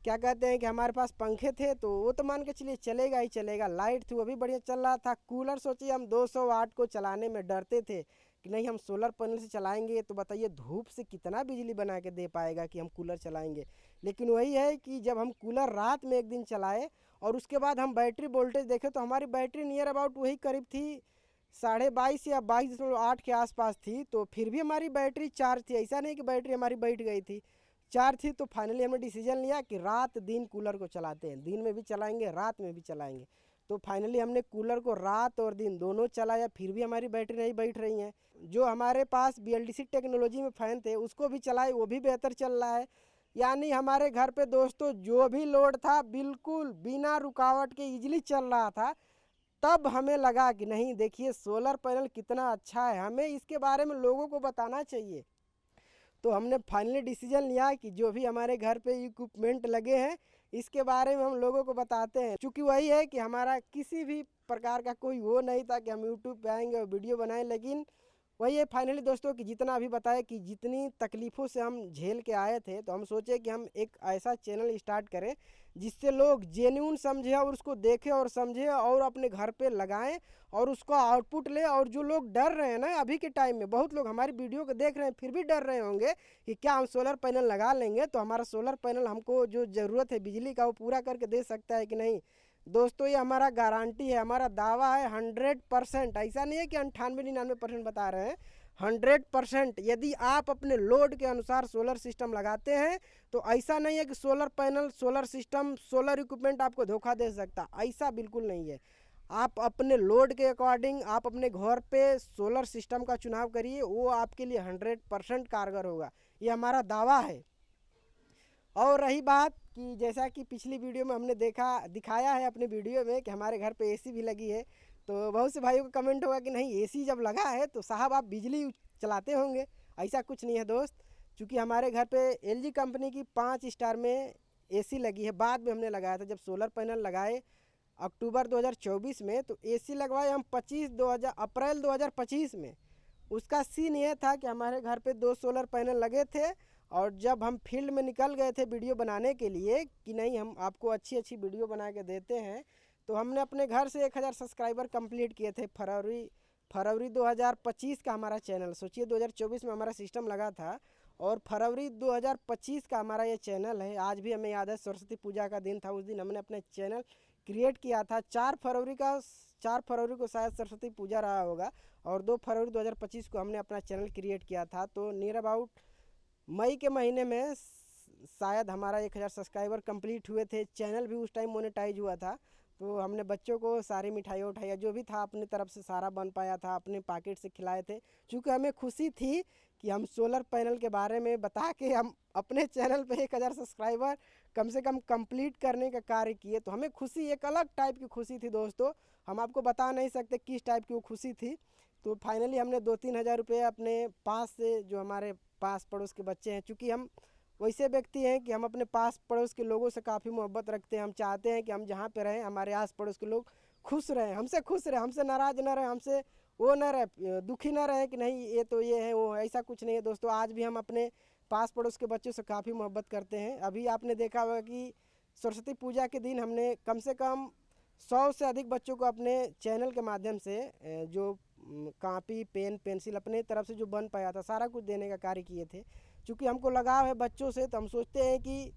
क्या कहते हैं कि हमारे पास पंखे थे तो वो तो मान के चलिए चलेगा ही चलेगा, लाइट थी वो भी बढ़िया चल रहा था। कूलर सोचिए हम 200 वाट को चलाने में डरते थे कि नहीं हम सोलर पैनल से चलाएंगे तो बताइए धूप से कितना बिजली बना के दे पाएगा कि हम कूलर चलाएंगे। लेकिन वही है कि जब हम कूलर रात में एक दिन चलाए और उसके बाद हम बैटरी वोल्टेज देखे तो हमारी बैटरी नियर अबाउट वही करीब थी 22.5 या 22.8 के आसपास थी, तो फिर भी हमारी बैटरी चार्ज थी, ऐसा नहीं कि बैटरी हमारी बैठ गई थी, चार्ज थी। तो फाइनली हमने डिसीजन लिया कि रात दिन कूलर को चलाते हैं, दिन में भी चलाएंगे रात में भी चलाएंगे। तो फाइनली हमने कूलर को रात और दिन दोनों चलाया, फिर भी हमारी बैटरी नहीं बैठ रही हैं। जो हमारे पास BLDC टेक्नोलॉजी में फ़ैन थे उसको भी चलाए, वो भी बेहतर चल रहा है। यानी हमारे घर पे दोस्तों जो भी लोड था बिल्कुल बिना रुकावट के ईजिली चल रहा था। तब हमें लगा कि नहीं देखिए सोलर पैनल कितना अच्छा है, हमें इसके बारे में लोगों को बताना चाहिए। तो हमने फाइनली डिसीजन लिया कि जो भी हमारे घर पे इक्विपमेंट लगे हैं इसके बारे में हम लोगों को बताते हैं। क्योंकि वही है कि हमारा किसी भी प्रकार का कोई वो नहीं था कि हम यूट्यूब पे आएंगे और वीडियो बनाएं, लेकिन वही है फाइनली दोस्तों कि जितना अभी बताया कि जितनी तकलीफ़ों से हम झेल के आए थे, तो हम सोचे कि हम एक ऐसा चैनल स्टार्ट करें जिससे लोग जेन्यून समझे और उसको देखें और समझे और अपने घर पे लगाएं और उसको आउटपुट ले। और जो लोग डर रहे हैं ना अभी के टाइम में, बहुत लोग हमारी वीडियो को देख रहे हैं फिर भी डर रहे होंगे कि क्या हम सोलर पैनल लगा लेंगे तो हमारा सोलर पैनल हमको जो ज़रूरत है बिजली का वो पूरा करके दे सकता है कि नहीं। दोस्तों ये हमारा गारंटी है, हमारा दावा है 100%, ऐसा नहीं है कि 98-99% बता रहे हैं, 100%। यदि आप अपने लोड के अनुसार सोलर सिस्टम लगाते हैं तो ऐसा नहीं है कि solar panel, solar system, solar equipment आपको धोखा दे सकता, ऐसा बिल्कुल नहीं है। आप अपने लोड के अकॉर्डिंग आप अपने घर पे सोलर सिस्टम का चुनाव करिए, वो आपके लिए 100% कारगर होगा, ये हमारा दावा है। और रही बात कि जैसा कि पिछली वीडियो में हमने दिखाया है अपने वीडियो में कि हमारे घर पे एसी भी लगी है, तो बहुत से भाइयों का कमेंट होगा कि नहीं एसी जब लगा है तो साहब आप बिजली चलाते होंगे। ऐसा कुछ नहीं है दोस्त, क्योंकि हमारे घर पे LG कंपनी की 5 स्टार में एसी लगी है, बाद में हमने लगाया था। जब सोलर पैनल लगाए अक्टूबर 2024 में तो एसी लगवाए हम अप्रैल 2025 में। उसका सीन ये था कि हमारे घर पे 2 सोलर पैनल लगे थे और जब हम फील्ड में निकल गए थे वीडियो बनाने के लिए कि नहीं हम आपको अच्छी अच्छी वीडियो बना के देते हैं, तो हमने अपने घर से 1000 सब्सक्राइबर कंप्लीट किए थे। फरवरी 2025 का हमारा चैनल, सोचिए 2024 में हमारा सिस्टम लगा था और फरवरी 2025 का हमारा ये चैनल है। आज भी हमें याद है सरस्वती पूजा का दिन था, उस दिन हमने अपने चैनल क्रिएट किया था। 4 फरवरी को शायद सरस्वती पूजा रहा होगा और 2 फरवरी 2025 को हमने अपना चैनल क्रिएट किया था। तो नियर अबाउट मई के महीने में शायद हमारा 1000 सब्सक्राइबर कंप्लीट हुए थे। चैनल भी उस टाइम मोनेटाइज हुआ था, तो हमने बच्चों को सारी मिठाई उठाइयाँ जो भी था अपनी तरफ से सारा बन पाया था, अपने पॉकेट से खिलाए थे। क्योंकि हमें खुशी थी कि हम सोलर पैनल के बारे में बता के हम अपने चैनल पे 1000 सब्सक्राइबर कम से कम कंप्लीट करने का कार्य किए, तो हमें खुशी एक अलग टाइप की खुशी थी दोस्तों, हम आपको बता नहीं सकते किस टाइप की वो खुशी थी। तो फाइनली हमने 2-3 हज़ार रुपये अपने पास से, जो हमारे पास पड़ोस के बच्चे हैं, चूँकि हम वैसे व्यक्ति हैं कि हम अपने पास पड़ोस के लोगों से काफ़ी मोहब्बत रखते हैं। हम चाहते हैं कि हम जहाँ पे रहें हमारे आस पड़ोस के लोग खुश रहें, हमसे खुश रहें, हमसे नाराज़ ना रहें, हमसे वो ना रहे, दुखी ना रहे कि नहीं ये तो ये है वो है, ऐसा कुछ नहीं है दोस्तों। आज भी हम अपने पास पड़ोस के बच्चों से काफ़ी मोहब्बत करते हैं। अभी आपने देखा होगा कि सरस्वती पूजा के दिन हमने कम से कम 100 से अधिक बच्चों को अपने चैनल के माध्यम से जो कापी पेन पेंसिल अपने तरफ से जो बन पाया था सारा कुछ देने का कार्य किए थे। क्योंकि हमको लगाव है बच्चों से, तो हम सोचते हैं कि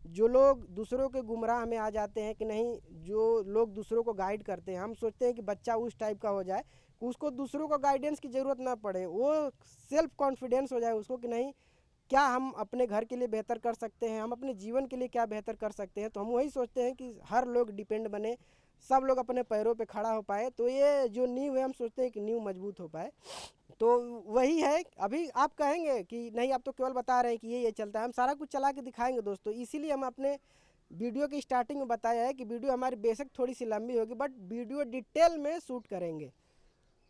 जो लोग दूसरों के गुमराह में आ जाते हैं कि नहीं, जो लोग दूसरों को गाइड करते हैं, हम सोचते हैं कि बच्चा उस टाइप का हो जाए कि उसको दूसरों को गाइडेंस की ज़रूरत ना पड़े, वो सेल्फ कॉन्फिडेंस हो जाए उसको कि नहीं क्या हम अपने घर के लिए बेहतर कर सकते हैं, हम अपने जीवन के लिए क्या बेहतर कर सकते हैं। तो हम वही सोचते हैं कि हर लोग डिपेंड बने, सब लोग अपने पैरों पे खड़ा हो पाए, तो ये जो नींव है हम सोचते हैं कि नींव मजबूत हो पाए। तो वही है। अभी आप कहेंगे कि नहीं आप तो केवल बता रहे हैं कि ये चलता है, हम सारा कुछ चला के दिखाएंगे दोस्तों। इसीलिए हम अपने वीडियो की स्टार्टिंग में बताया है कि वीडियो हमारी बेशक थोड़ी सी लंबी होगी, बट वीडियो डिटेल में शूट करेंगे।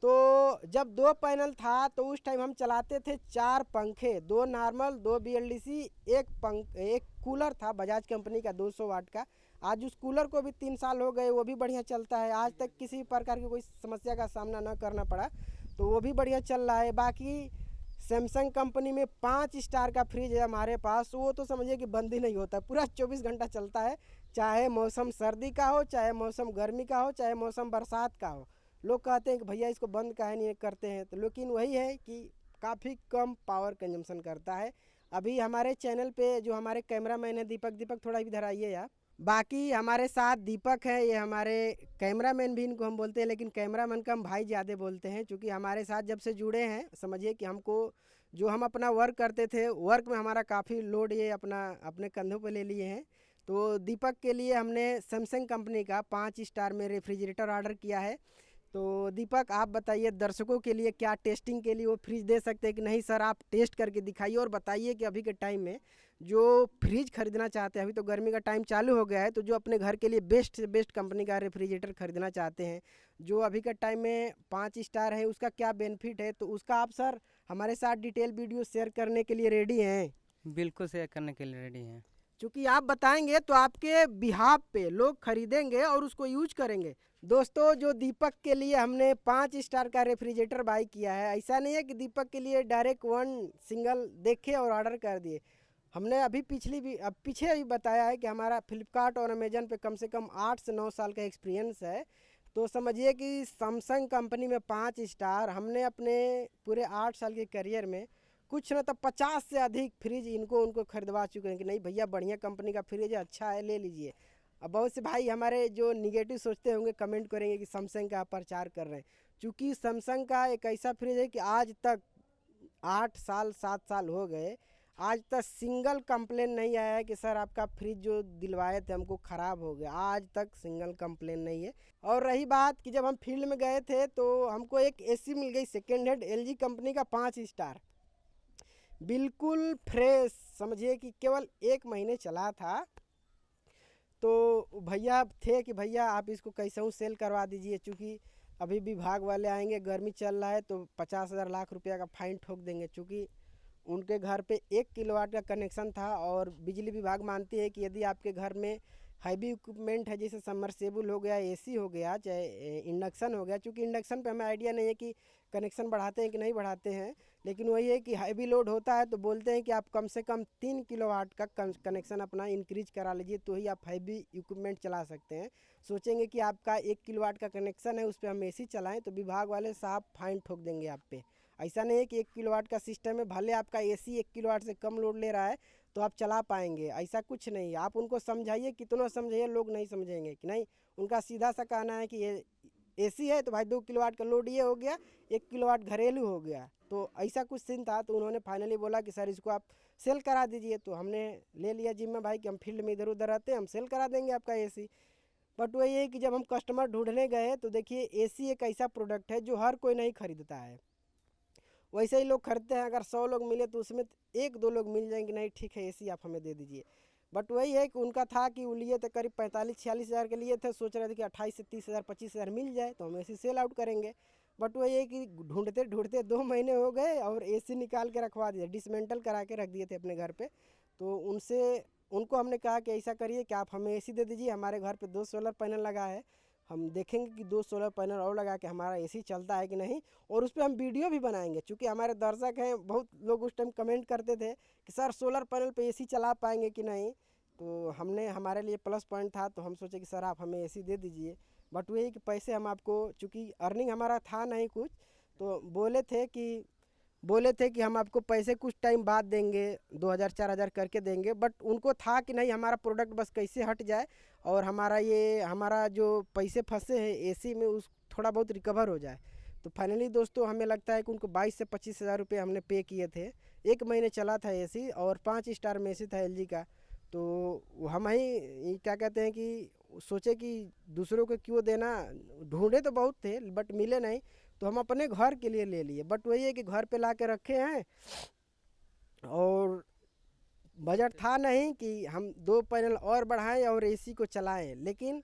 तो जब 2 पैनल था तो उस टाइम हम चलाते थे 4 पंखे, 2 नॉर्मल, 2 BLDC, एक कूलर था बजाज कंपनी का 200 वाट का। आज उस कूलर को भी 3 साल हो गए, वो भी बढ़िया चलता है, आज तक किसी प्रकार की कोई समस्या का सामना न करना पड़ा, तो वो भी बढ़िया चल रहा है। बाकी सैमसंग कंपनी में 5 स्टार का फ्रिज है हमारे पास, वो तो समझिए कि बंद ही नहीं होता, पूरा 24 घंटा चलता है, चाहे मौसम सर्दी का हो, चाहे मौसम गर्मी का हो, चाहे मौसम बरसात का हो। लोग कहते हैं कि भैया इसको बंद काहे नहीं करते हैं, तो लेकिन वही है कि काफ़ी कम पावर कंजम्पशन करता है। अभी हमारे चैनल पे जो हमारे कैमरामैन है दीपक थोड़ा इधर आइए आप। बाकी हमारे साथ दीपक है, ये हमारे कैमरामैन भी इनको हम बोलते हैं, लेकिन कैमरामैन का हम भाई ज़्यादा बोलते हैं, क्योंकि हमारे साथ जब से जुड़े हैं समझिए कि हमको जो हम अपना वर्क करते थे, वर्क में हमारा काफ़ी लोड ये अपने कंधों पर ले लिए हैं। तो दीपक के लिए हमने सैमसंग कंपनी का 5 स्टार में रेफ्रिजरेटर ऑर्डर किया है। तो दीपक आप बताइए दर्शकों के लिए क्या टेस्टिंग के लिए वो फ्रिज दे सकते हैं कि नहीं? सर आप टेस्ट करके दिखाइए और बताइए कि अभी के टाइम में जो फ्रिज खरीदना चाहते हैं, अभी तो गर्मी का टाइम चालू हो गया है, तो जो अपने घर के लिए बेस्ट से बेस्ट कंपनी का रेफ्रिजरेटर खरीदना चाहते हैं, जो अभी के टाइम में 5 स्टार है, उसका क्या बेनिफिट है, तो उसका आप सर हमारे साथ डिटेल वीडियो शेयर करने के लिए रेडी हैं? बिल्कुल शेयर करने के लिए रेडी हैं। क्योंकि आप बताएंगे तो आपके बिहाफ पे लोग खरीदेंगे और उसको यूज करेंगे। दोस्तों जो दीपक के लिए हमने 5 स्टार का रेफ्रिजरेटर बाई किया है, ऐसा नहीं है कि दीपक के लिए डायरेक्ट वन सिंगल देखे और ऑर्डर कर दिए। हमने अभी पीछे भी बताया है कि हमारा फ्लिपकार्ट और अमेजन पे कम से कम 8 से 9 साल का एक्सपीरियंस है। तो समझिए कि सैमसंग कंपनी में 5 स्टार हमने अपने पूरे 8 साल के करियर में कुछ ना तो 50 से अधिक फ्रिज उनको खरीदवा चुके हैं कि नहीं भैया बढ़िया कंपनी का फ्रिज है, अच्छा है, ले लीजिए। अब बहुत से भाई हमारे जो निगेटिव सोचते होंगे कमेंट करेंगे कि सैमसंग का प्रचार कर रहे हैं। चूँकि सैमसंग का एक ऐसा फ्रिज है कि आज तक 8 साल 7 साल हो गए, आज तक सिंगल कंप्लेन नहीं आया है कि सर आपका फ्रिज जो दिलवाए थे हमको ख़राब हो गया, आज तक सिंगल कंप्लेन नहीं है। और रही बात कि जब हम फील्ड में गए थे तो हमको एक एसी मिल गई सेकेंड हैंड LG कंपनी का 5 स्टार, बिल्कुल फ्रेश, समझिए कि केवल 1 महीने चला था। तो भैया थे कि भैया आप इसको कैसे हूँ सेल करवा दीजिए, चूँकि अभी विभाग वाले आएंगे, गर्मी चल रहा है, तो 50,000 लाख रुपया का फाइन ठोक देंगे। चूँकि उनके घर पे 1 किलोवाट का कनेक्शन था और बिजली विभाग मानती है कि यदि आपके घर में हैवी इक्विपमेंट है, जैसे सबमर्सिबल हो गया, एसी हो गया, चाहे इंडक्शन हो गया, चूँकि इंडक्शन पे हमें आइडिया नहीं है कि कनेक्शन बढ़ाते हैं कि नहीं बढ़ाते हैं, लेकिन वही है कि हैवी लोड होता है तो बोलते हैं कि आप कम से कम 3 किलोवाट का कनेक्शन अपना इंक्रीज करा लीजिए, तो ही आप हैवी इक्विपमेंट चला सकते हैं। सोचेंगे कि आपका 1 किलोवाट का कनेक्शन है, उस पर हम एसी चलाएँ, तो विभाग वाले साहब फाइन ठोक देंगे आप पे। ऐसा नहीं है कि 1 किलोवाट का सिस्टम है, भले आपका एसी 1 किलोवाट से कम लोड ले रहा है तो आप चला पाएंगे, ऐसा कुछ नहीं है। आप उनको समझाइए, कितना समझाइए, लोग नहीं समझेंगे कि नहीं। उनका सीधा सा कहना है कि ये एसी है तो भाई 2 किलोवाट का लोड ये हो गया, 1 किलोवाट घरेलू हो गया, तो ऐसा कुछ सीन था। तो उन्होंने फाइनली बोला कि सर इसको आप सेल करा दीजिए, तो हमने ले लिया जिम्मा भाई कि हम फील्ड में इधर उधर रहते हैं, हम सेल करा देंगे आपका एसी। बट वही है कि जब हम कस्टमर ढूंढने गए तो देखिए एसी एक ऐसा प्रोडक्ट है जो हर कोई नहीं खरीदता है। वैसे ही लोग खरीदते हैं, अगर 100 लोग मिले तो उसमें 1-2 लोग मिल जाएंगे, नहीं ठीक है एसी आप हमें दे दीजिए। बट वही है कि उनका था कि वो लिए थे करीब 45-46 हज़ार के लिए थे, सोच रहे थे कि 28 से 30 हज़ार 25 हज़ार मिल जाए तो हम एसी सेल आउट करेंगे। बट वही है कि ढूंढते ढूंढते 2 महीने हो गए और एसी निकाल के रखवा दिया, डिसमेंटल करा के रख दिए थे अपने घर पे। तो उनको हमने कहा कि ऐसा करिए कि आप हमें एसी दे दीजिए, हमारे घर पे 2 सोलर पैनल लगा है, हम देखेंगे कि 2 सोलर पैनल और लगा के हमारा एसी चलता है कि नहीं, और उस पर हम वीडियो भी बनाएंगे। चूँकि हमारे दर्शक हैं, बहुत लोग उस टाइम कमेंट करते थे कि सर सोलर पैनल पे एसी चला पाएंगे कि नहीं, तो हमने हमारे लिए प्लस पॉइंट था, तो हम सोचे कि सर आप हमें एसी दे दीजिए। बट वही कि पैसे हम आपको, चूँकि अर्निंग हमारा था नहीं कुछ, तो बोले थे कि हम आपको पैसे कुछ टाइम बाद देंगे, 2,000-4,000 करके देंगे। बट उनको था कि नहीं हमारा प्रोडक्ट बस कैसे हट जाए और हमारा जो पैसे फंसे हैं एसी में उस थोड़ा बहुत रिकवर हो जाए। तो फाइनली दोस्तों हमें लगता है कि उनको 22 से 25 हज़ार रुपये हमने पे किए थे। 1 महीने चला था एसी और 5 स्टार में एसी था LG का। तो हम ही क्या कहते हैं कि सोचे कि दूसरों को क्यों देना, ढूंढे तो बहुत थे बट मिले नहीं, तो हम अपने घर के लिए ले लिए। बट वही है कि घर पे ला के रखे हैं और बजट था नहीं कि हम 2 पैनल और बढ़ाएं और एसी को चलाएं, लेकिन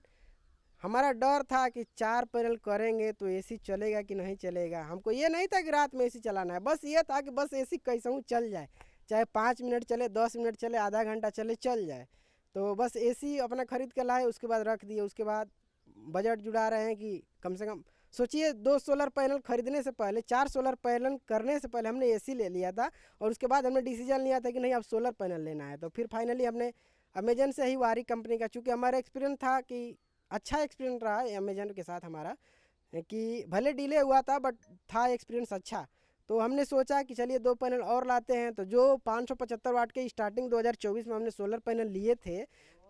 हमारा डर था कि 4 पैनल करेंगे तो एसी चलेगा कि नहीं चलेगा। हमको ये नहीं था कि रात में एसी चलाना है, बस ये था कि बस एसी कैसे चल जाए, चाहे 5 मिनट चले, 10 मिनट चले, आधा घंटा चले, चल जाए। तो बस एसी अपना ख़रीद के लाए, उसके बाद रख दिए। उसके बाद बजट जुड़ा रहे हैं कि कम से कम सोचिए 2 सोलर पैनल खरीदने से पहले, 4 सोलर पैनल करने से पहले हमने एसी ले लिया था और उसके बाद हमने डिसीजन लिया था कि नहीं अब सोलर पैनल लेना है। तो फिर फाइनली हमने अमेजन से ही वारी कंपनी का, चूँकि हमारा एक्सपीरियंस था कि अच्छा एक्सपीरियंस रहा है अमेजन के साथ हमारा, कि भले डिले हुआ था बट था एक्सपीरियंस अच्छा। तो हमने सोचा कि चलिए 2 पैनल और लाते हैं। तो जो 575 वाट के स्टार्टिंग 2024 में हमने सोलर पैनल लिए थे,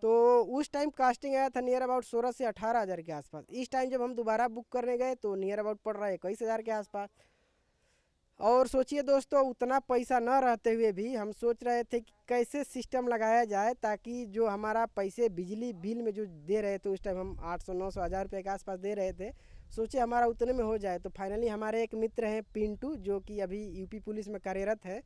तो उस टाइम कास्टिंग आया था नियर अबाउट 16 से 18 हज़ार के आसपास। इस टाइम जब हम दोबारा बुक करने गए तो नियर अबाउट पड़ रहा है 21 हज़ार के आसपास। और सोचिए दोस्तों, उतना पैसा न रहते हुए भी हम सोच रहे थे कि कैसे सिस्टम लगाया जाए ताकि जो हमारा पैसे बिजली बिल में जो दे रहे थे, उस टाइम हम 800 900 हज़ार रुपये के आसपास दे रहे थे, सोचे हमारा उतने में हो जाए। तो फाइनली हमारे एक मित्र हैं पिंटू, जो कि अभी यूपी पुलिस में कार्यरत है,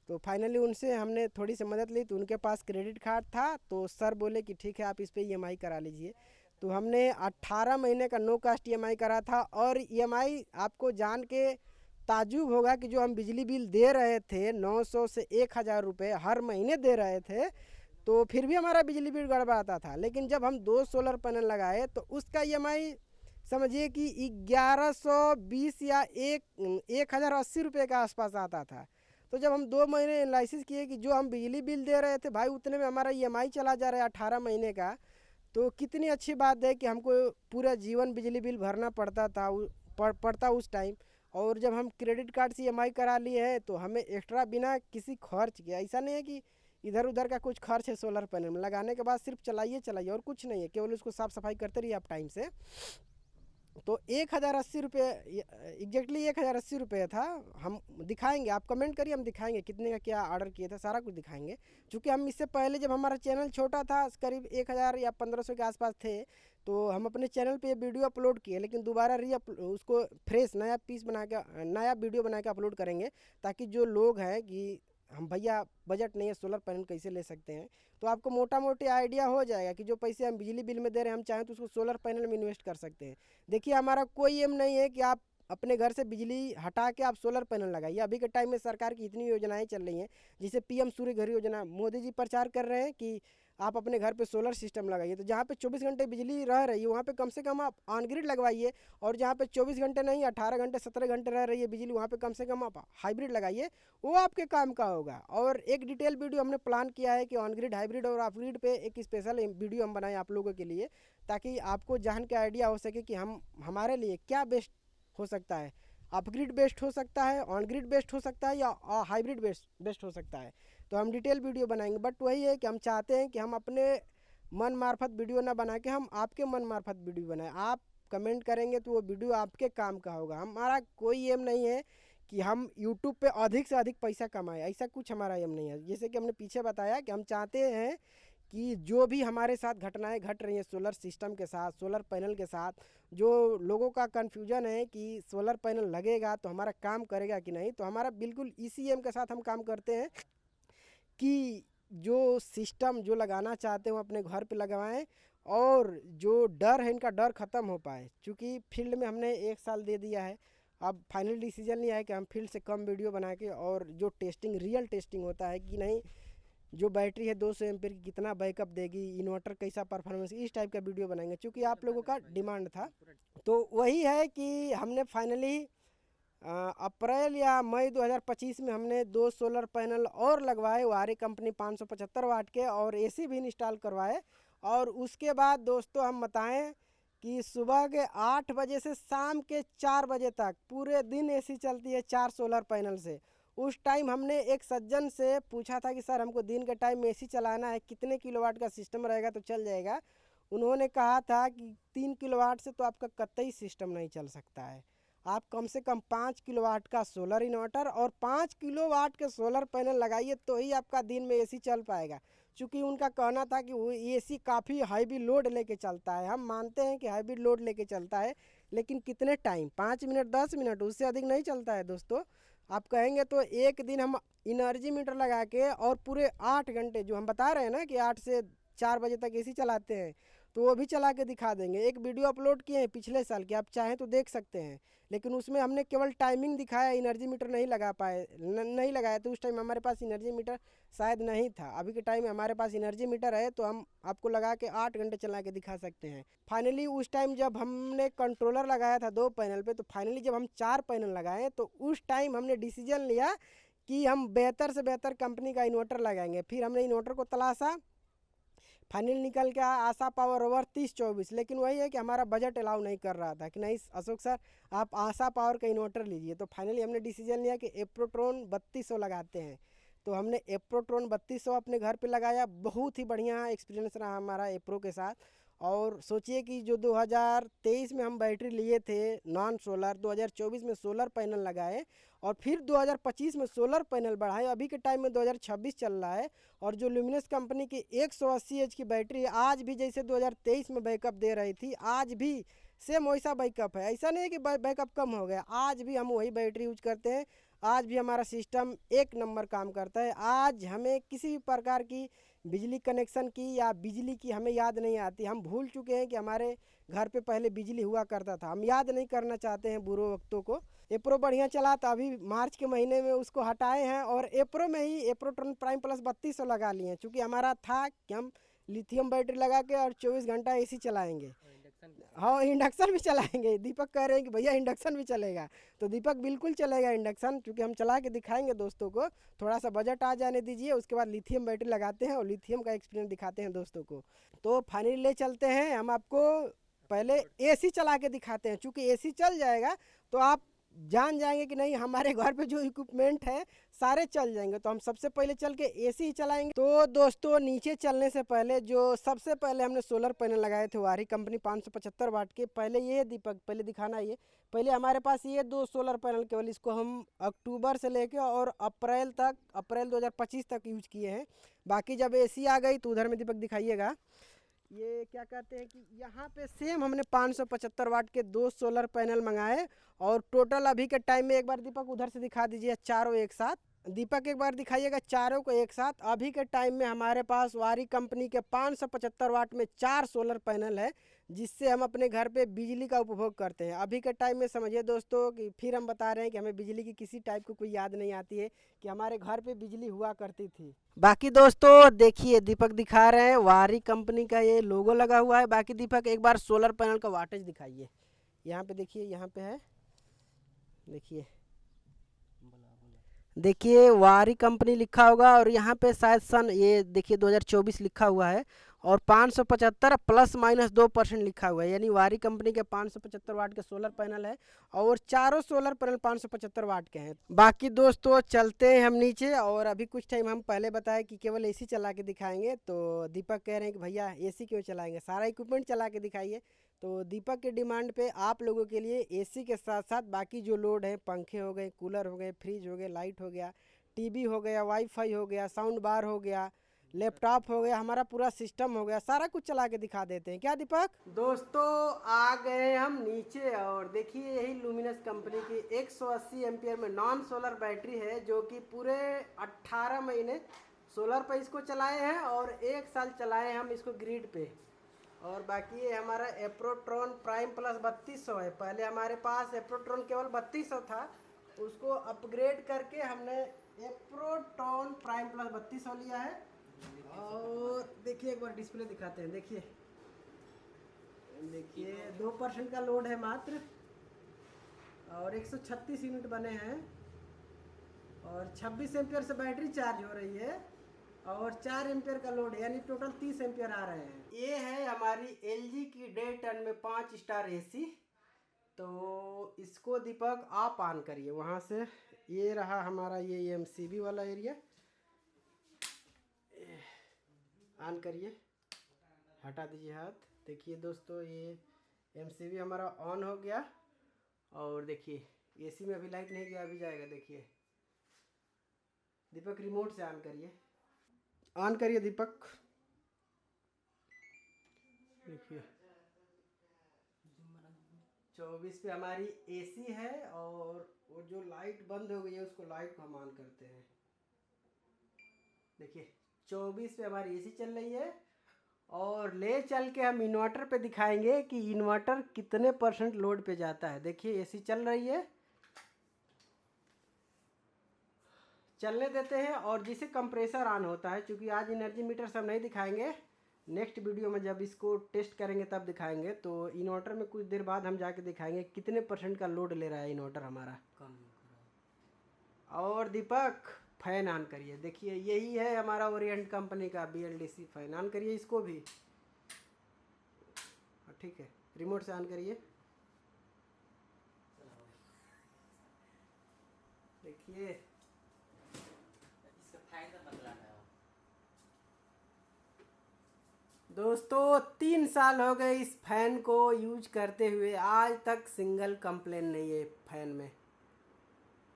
तो फाइनली उनसे हमने थोड़ी सी मदद ली। तो उनके पास क्रेडिट कार्ड था, तो सर बोले कि ठीक है आप इस पर EMI करा लीजिए। तो हमने 18 महीने का नो कास्ट EMI करा था। और EMI आपको जान के ताज्जुब होगा कि जो हम बिजली बिल दे रहे थे 900 से 1000 रुपये हर महीने दे रहे थे, तो फिर भी हमारा बिजली बिल गड़बड़ाता था। लेकिन जब हम 2 सोलर पैनल लगाए तो उसका EMI समझिए कि 1120 या 1080 रुपये के आसपास आता था। तो जब हम 2 महीने एनालिसिस किए कि जो हम बिजली बिल दे रहे थे भाई उतने में हमारा EMI चला जा रहा है 18 महीने का, तो कितनी अच्छी बात है कि हमको पूरा जीवन बिजली बिल भरना पड़ता था पड़ता उस टाइम। और जब हम क्रेडिट कार्ड से EMI करा लिए हैं तो हमें एक्स्ट्रा बिना किसी खर्च के, ऐसा नहीं है कि इधर उधर का कुछ खर्च है सोलर पैनल में लगाने के बाद, सिर्फ चलाइए और कुछ नहीं है, केवल उसको साफ़ सफाई करते रहिए आप टाइम से। तो 1080 रुपये, एग्जैक्टली 1080 रुपये था। हम दिखाएंगे, आप कमेंट करिए, हम दिखाएंगे कितने का क्या ऑर्डर किए थे, सारा कुछ दिखाएंगे। क्योंकि हम इससे पहले जब हमारा चैनल छोटा था, करीब 1000 या 1500 के आसपास थे, तो हम अपने चैनल पे वीडियो अपलोड किए, लेकिन दोबारा उसको फ्रेश नया पीस बना के, नया वीडियो बना के अपलोड करेंगे, ताकि जो लोग हैं कि हम भैया बजट नहीं है सोलर पैनल कैसे ले सकते हैं, तो आपको मोटा मोटी आइडिया हो जाएगा कि जो पैसे हम बिजली बिल में दे रहे हैं, हम चाहें तो उसको सोलर पैनल में इन्वेस्ट कर सकते हैं। देखिए हमारा कोई एम नहीं है कि आप अपने घर से बिजली हटा के आप सोलर पैनल लगाइए। अभी के टाइम में सरकार की इतनी योजनाएं चल रही हैं, जैसे PM सूर्य घर योजना मोदी जी प्रचार कर रहे हैं कि आप अपने घर पे सोलर सिस्टम लगाइए। तो जहाँ पे 24 घंटे बिजली रह रही है वहाँ पे कम से कम आप ऑन ग्रिड लगवाइए, और जहाँ पे 24 घंटे नहीं 18 घंटे 17 घंटे रह रही है बिजली, वहाँ पे कम से कम आप हाइब्रिड लगाइए, वो आपके काम का होगा। और एक डिटेल वीडियो हमने प्लान किया है कि ऑन ग्रिड, हाइब्रिड और ऑफ ग्रिड पे एक स्पेशल वीडियो हम बनाएं आप लोगों के लिए, ताकि आपको जान के आइडिया हो सके कि हमारे लिए क्या बेस्ट हो सकता है। ऑफ ग्रिड बेस्ट हो सकता है, ऑन ग्रिड बेस्ट हो सकता है, या हाइब्रिड बेस्ट हो सकता है। तो हम डिटेल वीडियो बनाएंगे, बट वही है कि हम चाहते हैं कि हम अपने मन मार्फत वीडियो ना बना के हम आपके मन मार्फत वीडियो बनाएं। आप कमेंट करेंगे तो वो वीडियो आपके काम का होगा। हमारा कोई एम नहीं है कि हम यूट्यूब पे अधिक से अधिक पैसा कमाएं, ऐसा कुछ हमारा एम नहीं है। जैसे कि हमने पीछे बताया कि हम चाहते हैं कि जो भी हमारे साथ घटनाएं घट रही हैं सोलर सिस्टम के साथ, सोलर पैनल के साथ, जो लोगों का कन्फ्यूजन है कि सोलर पैनल लगेगा तो हमारा काम करेगा कि नहीं, तो हमारा बिल्कुल इसी एम के साथ हम काम करते हैं कि जो सिस्टम जो लगाना चाहते हैं वो अपने घर पे लगवाएं, और जो डर है इनका डर ख़त्म हो पाए। क्योंकि फील्ड में हमने 1 साल दे दिया है, अब फाइनल डिसीजन लिया है कि हम फील्ड से कम वीडियो बना के, और जो टेस्टिंग रियल टेस्टिंग होता है कि नहीं, जो बैटरी है 200 एम्पीयर की कितना बैकअप देगी, इन्वर्टर कैसा परफॉर्मेंस, इस टाइप का वीडियो बनाएंगे, क्योंकि आप लोगों का डिमांड था। तो वही है कि हमने फाइनली अप्रैल या मई 2025 में हमने 2 सोलर पैनल और लगवाए, वारी कंपनी 575 वाट के, और एसी भी इंस्टॉल करवाए। और उसके बाद दोस्तों हम बताएं कि सुबह के 8 बजे से शाम के 4 बजे तक पूरे दिन एसी चलती है 4 सोलर पैनल से। उस टाइम हमने एक सज्जन से पूछा था कि सर हमको दिन के टाइम में एसी चलाना है, कितने किलोवाट का सिस्टम रहेगा तो चल जाएगा। उन्होंने कहा था कि 3 किलोवाट से तो आपका कतई सिस्टम नहीं चल सकता है, आप कम से कम 5 किलोवाट का सोलर इन्वर्टर और 5 किलोवाट के सोलर पैनल लगाइए तो ही आपका दिन में एसी चल पाएगा। चूँकि उनका कहना था कि वो एसी काफ़ी हैवी लोड लेके चलता है। हम मानते हैं कि हैवी लोड लेके चलता है, लेकिन कितने टाइम, 5 मिनट 10 मिनट, उससे अधिक नहीं चलता है दोस्तों। आप कहेंगे तो एक दिन हम इनर्जी मीटर लगा के और पूरे 8 घंटे जो हम बता रहे हैं ना कि 8 से 4 बजे तक एसी चलाते हैं, तो वो भी चला के दिखा देंगे। एक वीडियो अपलोड किए हैं पिछले साल की, आप चाहें तो देख सकते हैं, लेकिन उसमें हमने केवल टाइमिंग दिखाया, इनर्जी मीटर नहीं लगा पाए, नहीं लगाया। तो उस टाइम हमारे पास इनर्जी मीटर शायद नहीं था। अभी के टाइम में हमारे पास इनर्जी मीटर है, तो हम आपको लगा के 8 घंटे चला के दिखा सकते हैं। फाइनली उस टाइम जब हमने कंट्रोलर लगाया था 2 पैनल पे, तो फाइनली जब हम 4 पैनल लगाए तो उस टाइम हमने डिसीजन लिया कि हम बेहतर से बेहतर कंपनी का इन्वर्टर लगाएंगे। फिर हमने इन्वर्टर को तलाशा, फाइनल निकल के आया आशा पावर ओवर 3024। लेकिन वही है कि हमारा बजट अलाउ नहीं कर रहा था कि नहीं अशोक सर आप आशा पावर का इन्वर्टर लीजिए। तो फाइनली हमने डिसीजन लिया कि एप्रोट्रॉन 3200 लगाते हैं। तो हमने एप्रोट्रॉन 3200 अपने घर पे लगाया। बहुत ही बढ़िया एक्सपीरियंस रहा हमारा एप्रो के साथ। और सोचिए कि जो 2023 में हम बैटरी लिए थे नॉन सोलर, 2024 में सोलर पैनल लगाए और फिर 2025 में सोलर पैनल बढ़ाए। अभी के टाइम में 2026 चल रहा है और जो ल्यूमिनस कंपनी की 180 एच की बैटरी आज भी जैसे 2023 में बैकअप दे रही थी, आज भी सेम वैसा बैकअप है। ऐसा नहीं है कि बैकअप कम हो गया, आज भी हम वही बैटरी यूज करते हैं। आज भी हमारा सिस्टम एक नंबर काम करता है। आज हमें किसी भी प्रकार की बिजली कनेक्शन की या बिजली की हमें याद नहीं आती। हम भूल चुके हैं कि हमारे घर पे पहले बिजली हुआ करता था। हम याद नहीं करना चाहते हैं बुरे वक्तों को। एप्रो बढ़िया चला था, अभी मार्च के महीने में उसको हटाए हैं और एप्रो में ही एप्रोट्रॉन प्राइम प्लस 3200 लगा लिए हैं, क्योंकि हमारा था कि हम लिथियम बैटरी लगा के और 24 घंटा एसी चलाएंगे। हाँ, इंडक्शन भी चलाएंगे। दीपक कह रहे हैं कि भैया इंडक्शन भी चलेगा, तो दीपक बिल्कुल चलेगा इंडक्शन, क्योंकि हम चला के दिखाएंगे दोस्तों को। थोड़ा सा बजट आ जाने दीजिए, उसके बाद लिथियम बैटरी लगाते हैं और लिथियम का एक्सपीरियंस दिखाते हैं दोस्तों को। तो फाइनली ले चलते हैं, हम आपको पहले एसी चला के दिखाते हैं। चूँकि एसी चल जाएगा तो आप जान जाएंगे कि नहीं हमारे घर पे जो इक्विपमेंट है सारे चल जाएंगे। तो हम सबसे पहले चल के एसी ही चलाएंगे। तो दोस्तों नीचे चलने से पहले जो सबसे पहले हमने सोलर पैनल लगाए थे वारी कंपनी 575 वाट के, पहले ये दीपक पहले दिखाना। ये पहले हमारे पास ये 2 सोलर पैनल केवल, इसको हम अक्टूबर से लेके और अप्रैल 2025 तक यूज किए हैं। बाकी जब एसी आ गई तो उधर में दीपक दिखाइएगा। ये क्या कहते हैं कि यहाँ पे सेम हमने 575 वाट के 2 सोलर पैनल मंगाए और टोटल अभी के टाइम में, एक बार दीपक उधर से दिखा दीजिए चारों एक साथ। दीपक एक बार दिखाइएगा चारों को एक साथ। अभी के टाइम में हमारे पास वारी कंपनी के 575 वाट में 4 सोलर पैनल है, जिससे हम अपने घर पे बिजली का उपभोग करते हैं। अभी के टाइम में समझिए दोस्तों कि फिर हम बता रहे हैं कि हमें बिजली की किसी टाइप को कोई याद नहीं आती है कि हमारे घर पे बिजली हुआ करती थी। बाकी दोस्तों देखिए दीपक दिखा रहे हैं वारी कंपनी का ये लोगो लगा हुआ है। बाकी दीपक एक बार सोलर पैनल का वाटेज दिखाइए। यहाँ पे देखिए, यहाँ पे है, देखिए वारी कंपनी लिखा होगा और यहाँ पे शायद सन ये देखिए 2024 लिखा हुआ है और 575 प्लस माइनस 2% लिखा हुआ है, यानी वारी कंपनी के 575 वाट के सोलर पैनल है और चारों सोलर पैनल 575 वाट के हैं। बाकी दोस्तों चलते हैं हम नीचे और अभी कुछ टाइम हम पहले बताए कि केवल एसी चला के दिखाएंगे, तो दीपक कह रहे हैं कि भैया एसी क्यों चलाएंगे, सारा इक्विपमेंट चला के दिखाइए। तो दीपक के डिमांड पे आप लोगों के लिए एसी के साथ साथ बाकी जो लोड है, पंखे हो गए, कूलर हो गए, फ्रिज हो गए, लाइट हो गया, टीवी हो गया, वाईफाई हो गया, साउंड बार हो गया, लैपटॉप हो गया, हमारा पूरा सिस्टम हो गया, सारा कुछ चला के दिखा देते हैं। क्या दीपक? दोस्तों आ गए हम नीचे और देखिए यही लुमिनस कंपनी की 180 एम्पियर में नॉन सोलर बैटरी है, जो कि पूरे 18 महीने सोलर पे इसको चलाए हैं और 1 साल चलाए हम इसको ग्रिड पे। और बाकी ये हमारा एप्रोट्रॉन प्राइम प्लस 3200 है। पहले हमारे पास एप्रोट्रॉन केवल 3200 था, उसको अपग्रेड करके हमने एप्रोट्रॉन प्राइम प्लस 3200 लिया है। और देखिए एक बार डिस्प्ले दिखाते हैं। देखिए 2% का लोड है मात्र और 136 यूनिट बने हैं और 26 एम्पियर से बैटरी चार्ज हो रही है और 4 एम्पियर का लोड है, यानी टोटल 30 एम्पियर आ रहे हैं। ये है हमारी LG की 1.5 टन में 5 स्टार एसी। तो इसको दीपक आप ऑन करिए वहाँ से। ये रहा हमारा ये MCB वाला एरिया, ऑन करिए, हटा दीजिए हाथ। देखिए दोस्तों ये MCB हमारा ऑन हो गया और देखिए एसी में अभी लाइट नहीं गया, अभी जाएगा। देखिए दीपक रिमोट से ऑन करिए, ऑन करिए दीपक। देखिए 24 पे हमारी एसी है और वो जो लाइट बंद हो गई है उसको लाइट को हम ऑन करते हैं। देखिए 24 पे हमारी एसी चल रही है और ले चल के हम इन्वर्टर पे दिखाएंगे कि इन्वर्टर कितने % लोड पे जाता है। देखिए एसी चल रही है, चलने देते हैं और जिसे कंप्रेसर ऑन होता है, क्योंकि आज एनर्जी मीटर सब नहीं दिखाएंगे, नेक्स्ट वीडियो में जब इसको टेस्ट करेंगे तब दिखाएंगे। तो इन्वर्टर में कुछ देर बाद हम जाके दिखाएंगे कितने % का लोड ले रहा है इन्वर्टर हमारा। और दीपक फैन ऑन करिए। देखिए यही है हमारा ओरिएंट कंपनी का BLDC फैन, ऑन करिए इसको भी। ठीक है, रिमोट से ऑन करिए। देखिए इसका फायदा बतलाना है दोस्तों, 3 साल हो गए इस फैन को यूज करते हुए, आज तक सिंगल कंप्लेन नहीं है फैन में।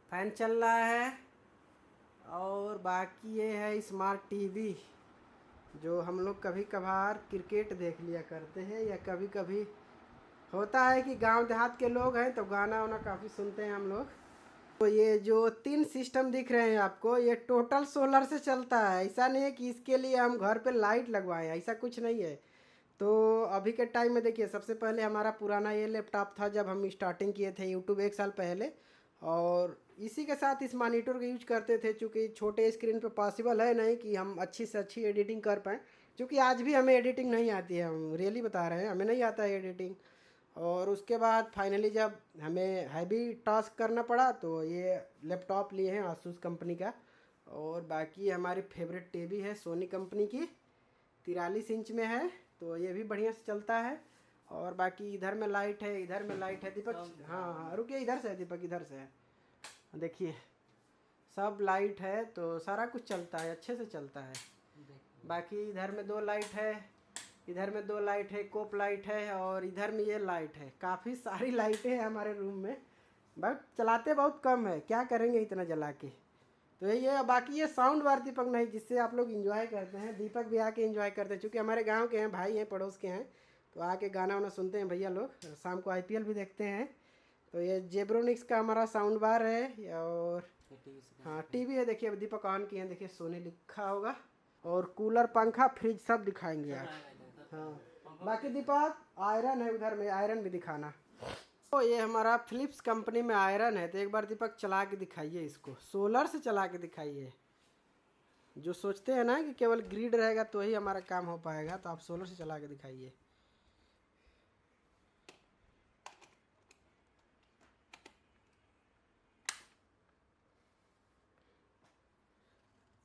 फैन चल रहा है। और बाकी ये है स्मार्ट टीवी, जो हम लोग कभी कभार क्रिकेट देख लिया करते हैं, या कभी कभी होता है कि गांव देहात के लोग हैं तो गाना वाना काफ़ी सुनते हैं हम लोग। तो ये जो 3 सिस्टम दिख रहे हैं आपको, ये टोटल सोलर से चलता है। ऐसा नहीं है कि इसके लिए हम घर पे लाइट लगवाएं, ऐसा कुछ नहीं है। तो अभी के टाइम में देखिए, सबसे पहले हमारा पुराना ये लैपटॉप था जब हम स्टार्टिंग किए थे यूट्यूब 1 साल पहले, और इसी के साथ इस मॉनिटर का यूज करते थे। चूँकि छोटे स्क्रीन पे पॉसिबल है नहीं कि हम अच्छी से अच्छी एडिटिंग कर पाएँ, क्योंकि आज भी हमें एडिटिंग नहीं आती है, हम रियली बता रहे हैं, हमें नहीं आता है एडिटिंग। और उसके बाद फाइनली जब हमें हैवी टास्क करना पड़ा तो ये लैपटॉप लिए हैं आसूस कंपनी का। और बाकी हमारी फेवरेट टीवी है सोनी कंपनी की, 43 इंच में है, तो ये भी बढ़िया से चलता है। और बाकी इधर में लाइट है, इधर में लाइट है दीपक। हाँ रुकिए, इधर से है दीपक, इधर से है। देखिए सब लाइट है, तो सारा कुछ चलता है, अच्छे से चलता है। बाकी इधर में 2 लाइट है, इधर में 2 लाइट है, कोप लाइट है, और इधर में ये लाइट है। काफ़ी सारी लाइटें हैं हमारे रूम में, बट चलाते बहुत कम है, क्या करेंगे इतना जला के। तो यही है। बाकी ये साउंड बार दीपक नहीं, जिससे आप लोग एंजॉय करते हैं। दीपक भी आके एंजॉय करते हैं, क्योंकि हमारे गांव के हैं, भाई हैं, पड़ोस के हैं, तो आके गाना वाना सुनते हैं भैया लोग। शाम को IPL भी देखते हैं। तो ये जेब्रोनिक्स का हमारा साउंड बार है। और हाँ टीवी है, देखिए दीपक ऑन किए हैं, देखिए सोनी लिखा होगा। और कूलर, पंखा, फ्रिज सब दिखाएंगे आप। हाँ बाकी दीपक आयरन है, उधर में आयरन भी दिखाना। तो ये हमारा फिलिप्स कंपनी में आयरन है, तो एक बार दीपक चला के दिखाइए इसको, सोलर से चला के दिखाइए। जो सोचते हैं ना कि केवल ग्रिड रहेगा तो ही हमारा काम हो पाएगा, तो आप सोलर से चला के दिखाइए।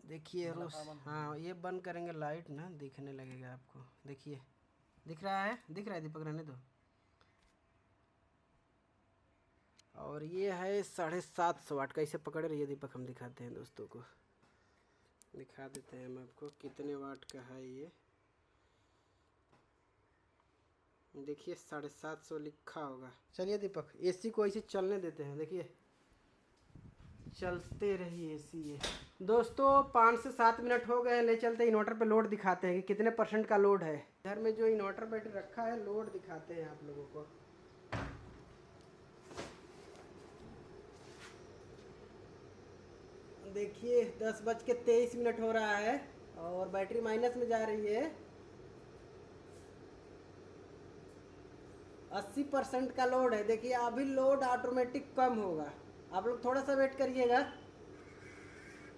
देखिए रोज, हाँ ये बंद करेंगे लाइट ना, दिखने लगेगा आपको। देखिए दिख रहा है, दिख रहा है दीपक, रहने दो। और ये है 750 वाट का, इसे पकड़े रहिए दीपक, हम दिखाते हैं दोस्तों को, दिखा देते हैं हम आपको कितने वाट का है ये। देखिए 750 लिखा होगा। चलिए दीपक एसी को ऐसे चलने देते हैं, देखिए चलते रहिए एसी। ये दोस्तों 5 से 7 मिनट हो गए, ले चलते इन्वर्टर पे लोड दिखाते हैं कि कितने % का लोड है। घर में जो इन्वर्टर बैटरी रखा है, लोड दिखाते हैं आप लोगों को। देखिए 10:23 हो रहा है और बैटरी माइनस में जा रही है। 80% का लोड है। देखिए अभी लोड ऑटोमेटिक कम होगा, आप लोग थोड़ा सा वेट करिएगा।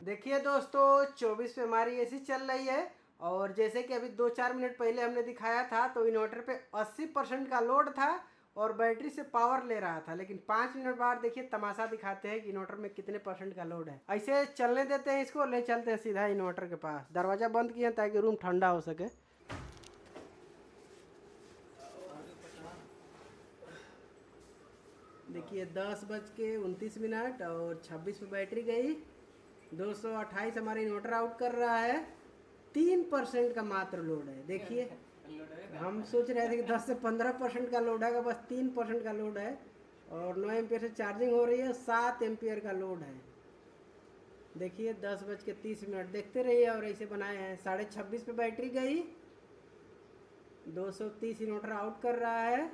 देखिए दोस्तों 24 पे हमारी एसी चल रही है, और जैसे कि अभी 2-4 मिनट पहले हमने दिखाया था, तो इन्वर्टर पे 80% का लोड था और बैटरी से पावर ले रहा था। लेकिन 5 मिनट बाद देखिए तमाशा दिखाते हैं कि इन्वर्टर में कितने % का लोड है। ऐसे चलने देते हैं इसको, ले चलते हैं सीधा इन्वर्टर के पास। दरवाज़ा बंद किए ताकि रूम ठंडा हो सके। देखिए 10:29 और 26 पे बैटरी गई। 228 हमारा इन्वर्टर आउट कर रहा है। 3% का मात्र लोड है। देखिए हम सोच रहे थे कि 10 से 15% का लोड है, बस 3% का लोड है। और 9 एम्पियर से चार्जिंग हो रही है, 7 एम्पियर का लोड है। देखिए 10:30 देखते रहिए। और ऐसे बनाए हैं। 26:30 पे बैटरी गई, 230 इन्वर्टर आउट कर रहा है।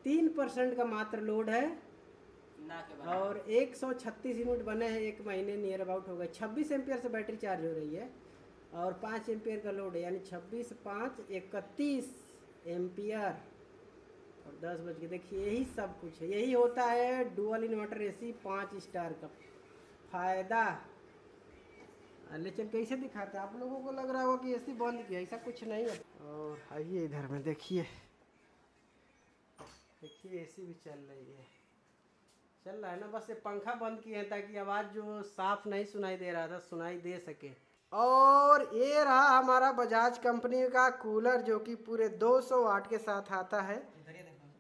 3% का मात्र लोड है और 136 यूनिट बने हैं, 1 महीने नियर अबाउट हो गए। 26 एम्पियर से बैटरी चार्ज हो रही है और 5 एम्पियर का लोड है, यानी 26 5 31 एम्पियर और 10 बज के। देखिए यही सब कुछ है, यही होता है डुअल इन्वर्टर एसी 5 स्टार का फायदा। लेकिन कैसे दिखाते हैं, आप लोगों को लग रहा होगा कि एसी बंद किया, ऐसा कुछ नहीं है। और आइए इधर में देखिए एसी भी चल रहा है ना, बस ये पंखा बंद किए हैं ताकि आवाज़ जो साफ नहीं सुनाई दे रहा था सुनाई दे सके। और ये रहा हमारा बजाज कंपनी का कूलर जो कि पूरे 200 वाट के साथ आता है।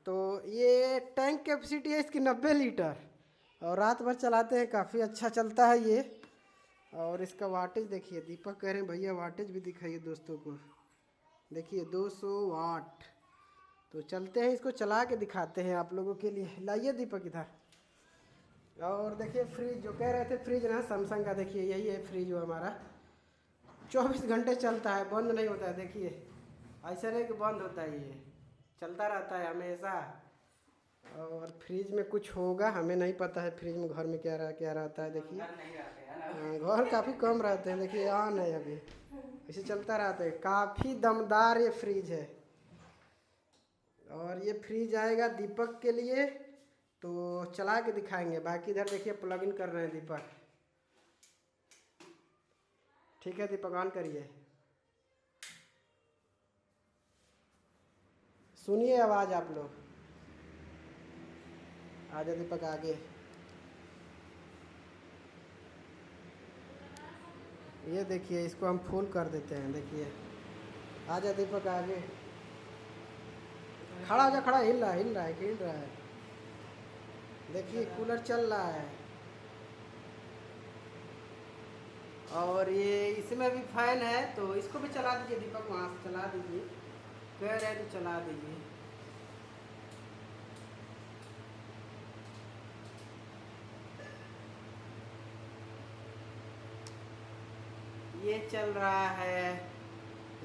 तो ये टैंक कैपेसिटी है इसकी 90 लीटर और रात भर चलाते हैं, काफ़ी अच्छा चलता है ये। और इसका वाटेज देखिए, दीपक कह रहे हैं भैया वाटेज भी दिखाइए दोस्तों को। देखिए 200 वाट। तो चलते हैं, इसको चला के दिखाते हैं आप लोगों के लिए। लाइए दीपक इधर। और देखिए फ्रिज जो कह रहे थे, फ्रिज ना सैमसंग का, देखिए यही है फ्रिज जो हमारा 24 घंटे चलता है, बंद नहीं होता है। देखिए ऐसा नहीं कि बंद होता है, ये चलता रहता है हमेशा। और फ्रिज में कुछ होगा, हमें नहीं पता है फ्रिज में, घर में क्या रहता है। देखिए घर काफ़ी कम रहते हैं, देखिए ऑन है अभी, ऐसे चलता रहता है। काफ़ी दमदार ये फ्रिज है। और ये फ्रिज आएगा दीपक के लिए, तो चला के दिखाएंगे। बाकी इधर देखिए प्लग इन कर रहे हैं दीपक। ठीक है दीपक, ऑन करिए, सुनिए आवाज़ आप लोग। आजा दीपक आगे। ये देखिए इसको हम फुल कर देते हैं। देखिए आजा दीपक आगे, खड़ा हो जा, खड़ा, हिल रहा है। देखिए कूलर चल रहा है। और ये इसमें भी फैन है, तो इसको भी चला दीजिए दीपक, वहाँ से चला दीजिए, कह रहे हैं तो चला दीजिए। ये चल रहा है,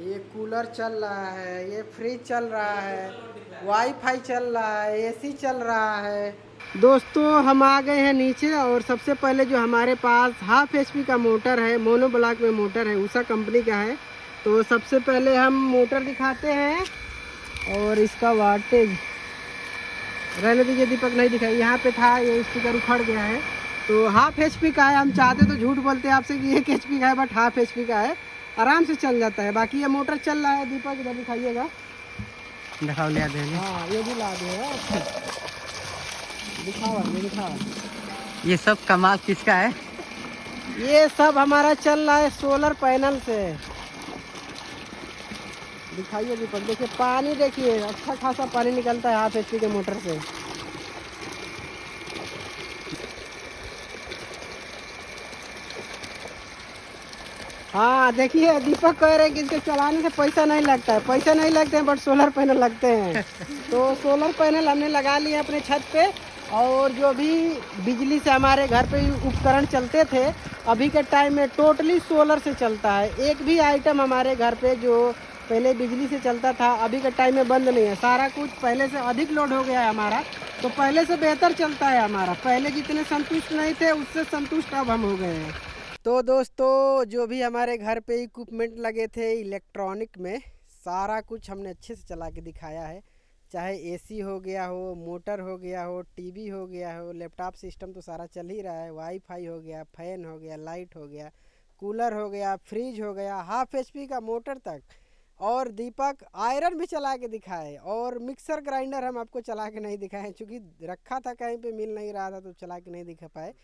ये कूलर चल रहा है, ये फ्रिज चल रहा है, वाईफाई चल रहा है, एसी चल रहा है। दोस्तों हम आ गए हैं नीचे और सबसे पहले जो हमारे पास हाफ HP का मोटर है, मोनो ब्लॉक में मोटर है, उषा कंपनी का है। तो सबसे पहले हम मोटर दिखाते हैं और इसका वाटेज रहने दीजिए दीपक, नहीं दिखाई, यहाँ पे था, ये स्पीकर उखड़ गया है। तो हाफ HP का है, हम चाहते तो झूठ बोलते हैं आपसे कि 1 HP का है, बट हाफ HP का है, आराम से चल जाता है। बाकी ये मोटर चल रहा है दीपक, इधर दिखाइएगा, दिखाओ, ले आते हैं। हाँ ये भी ला दे, दिखाओ। ये सब कमाल किसका है? ये सब हमारा चल रहा है सोलर पैनल से। दिखाइए दीपक, देखिए पानी, देखिए अच्छा खासा पानी निकलता है हाफ HP के मोटर से। हाँ देखिए दीपक कह रहे हैं कि इसके चलाने से पैसा नहीं लगता है, पैसा नहीं लगते हैं, बट सोलर पैनल लगते हैं। तो सोलर पैनल हमने लगा लिए अपने छत पे। और जो भी बिजली से हमारे घर पे उपकरण चलते थे, अभी के टाइम में टोटली सोलर से चलता है। एक भी आइटम हमारे घर पे जो पहले बिजली से चलता था, अभी के टाइम में बंद नहीं है। सारा कुछ पहले से अधिक लोड हो गया है हमारा, तो पहले से बेहतर चलता है हमारा। पहले जितने संतुष्ट नहीं थे, उससे संतुष्ट अब हम हो गए हैं। तो दोस्तों जो भी हमारे घर पे इक्विपमेंट लगे थे इलेक्ट्रॉनिक में, सारा कुछ हमने अच्छे से चला के दिखाया है। चाहे एसी हो गया हो, मोटर हो गया हो, टीवी हो गया हो, लैपटॉप सिस्टम तो सारा चल ही रहा है, वाईफाई हो गया, फैन हो गया, लाइट हो गया, कूलर हो गया, फ्रिज हो गया, हाफ HP का मोटर तक। और दीपक आयरन भी चला के दिखाए, और मिक्सर ग्राइंडर हम आपको चला के नहीं दिखाए क्योंकि रखा था कहीं पे, मिल नहीं रहा था, तो चला के नहीं दिखा पाए।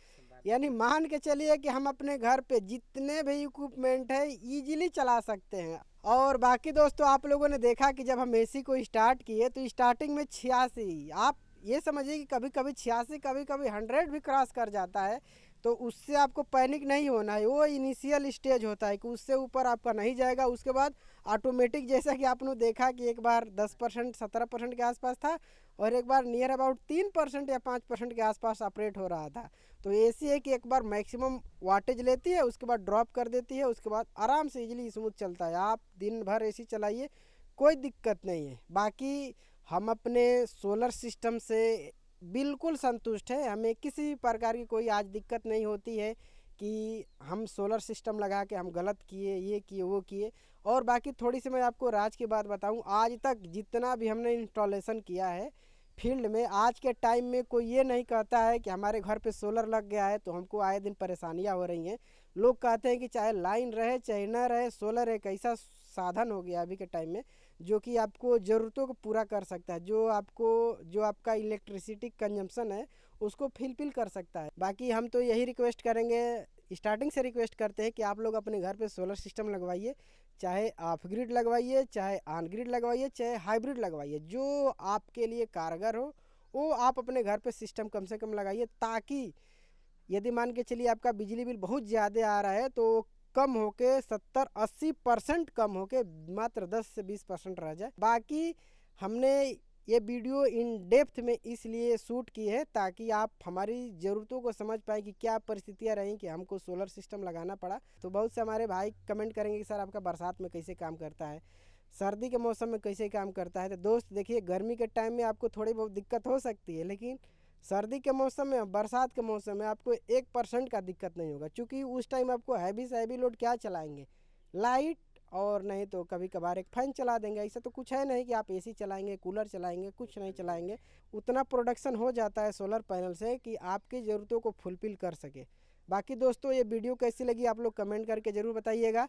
यानी मान के चलिए कि हम अपने घर पे जितने भी इक्विपमेंट है इजीली चला सकते हैं। और बाकी दोस्तों आप लोगों ने देखा कि जब हम एसी को स्टार्ट किए तो स्टार्टिंग में 86, आप ये समझिए कि कभी कभी 86, कभी कभी 100 भी क्रॉस कर जाता है। तो उससे आपको पैनिक नहीं होना है, वो इनिशियल स्टेज होता है कि उससे ऊपर आपका नहीं जाएगा। उसके बाद ऑटोमेटिक, जैसा कि आपने देखा कि एक बार 10% 17% के आसपास था और एक बार नियर अबाउट 3% या 5% के आसपास ऑपरेट हो रहा था। तो ऐसी है कि एक बार मैक्सिमम वाटेज लेती है, उसके बाद ड्रॉप कर देती है, उसके बाद आराम से इजीली स्मूथ चलता है। आप दिन भर एसी चलाइए, कोई दिक्कत नहीं है। बाकी हम अपने सोलर सिस्टम से बिल्कुल संतुष्ट है। हमें किसी भी प्रकार की कोई आज दिक्कत नहीं होती है कि हम सोलर सिस्टम लगा के हम गलत किए, ये किए, वो किए। और बाकी थोड़ी सी मैं आपको राज की बात बताऊं, आज तक जितना भी हमने इंस्टॉलेशन किया है फील्ड में, आज के टाइम में कोई ये नहीं कहता है कि हमारे घर पे सोलर लग गया है तो हमको आए दिन परेशानियां हो रही हैं। लोग कहते हैं कि चाहे लाइन रहे चाहे ना रहे, सोलर एक ऐसा साधन हो गया अभी के टाइम में जो कि आपको ज़रूरतों को पूरा कर सकता है, जो आपका इलेक्ट्रिसिटी कंजम्पशन है उसको फिल कर सकता है। बाकी हम तो यही रिक्वेस्ट करेंगे, स्टार्टिंग से रिक्वेस्ट करते हैं कि आप लोग अपने घर पे सोलर सिस्टम लगवाइए, चाहे ऑफ ग्रिड लगवाइए, चाहे ऑन ग्रिड लगवाइए, चाहे हाइब्रिड लगवाइए, जो आपके लिए कारगर हो वो आप अपने घर पे सिस्टम कम से कम लगाइए, ताकि यदि मान के चलिए आपका बिजली बिल बहुत ज़्यादा आ रहा है तो कम होके 70-80% कम होके मात्र 10 से 20% रह जाए। बाकी हमने ये वीडियो इन डेप्थ में इसलिए शूट की है ताकि आप हमारी ज़रूरतों को समझ पाएँ कि क्या परिस्थितियाँ रहीं कि हमको सोलर सिस्टम लगाना पड़ा। तो बहुत से हमारे भाई कमेंट करेंगे कि सर आपका बरसात में कैसे काम करता है, सर्दी के मौसम में कैसे काम करता है। तो दोस्त देखिए, गर्मी के टाइम में आपको थोड़ी बहुत दिक्कत हो सकती है, लेकिन सर्दी के मौसम में, बरसात के मौसम में आपको 1% का दिक्कत नहीं होगा, क्योंकि उस टाइम आपको हैवी से हैवी लोड क्या चलाएंगे, लाइट, और नहीं तो कभी कभार एक फैन चला देंगे। ऐसा तो कुछ है नहीं कि आप एसी चलाएंगे, कूलर चलाएंगे, कुछ नहीं चलाएंगे। उतना प्रोडक्शन हो जाता है सोलर पैनल से कि आपकी ज़रूरतों को फुलफिल कर सके। बाकी दोस्तों, ये वीडियो कैसी लगी आप लोग कमेंट करके ज़रूर बताइएगा।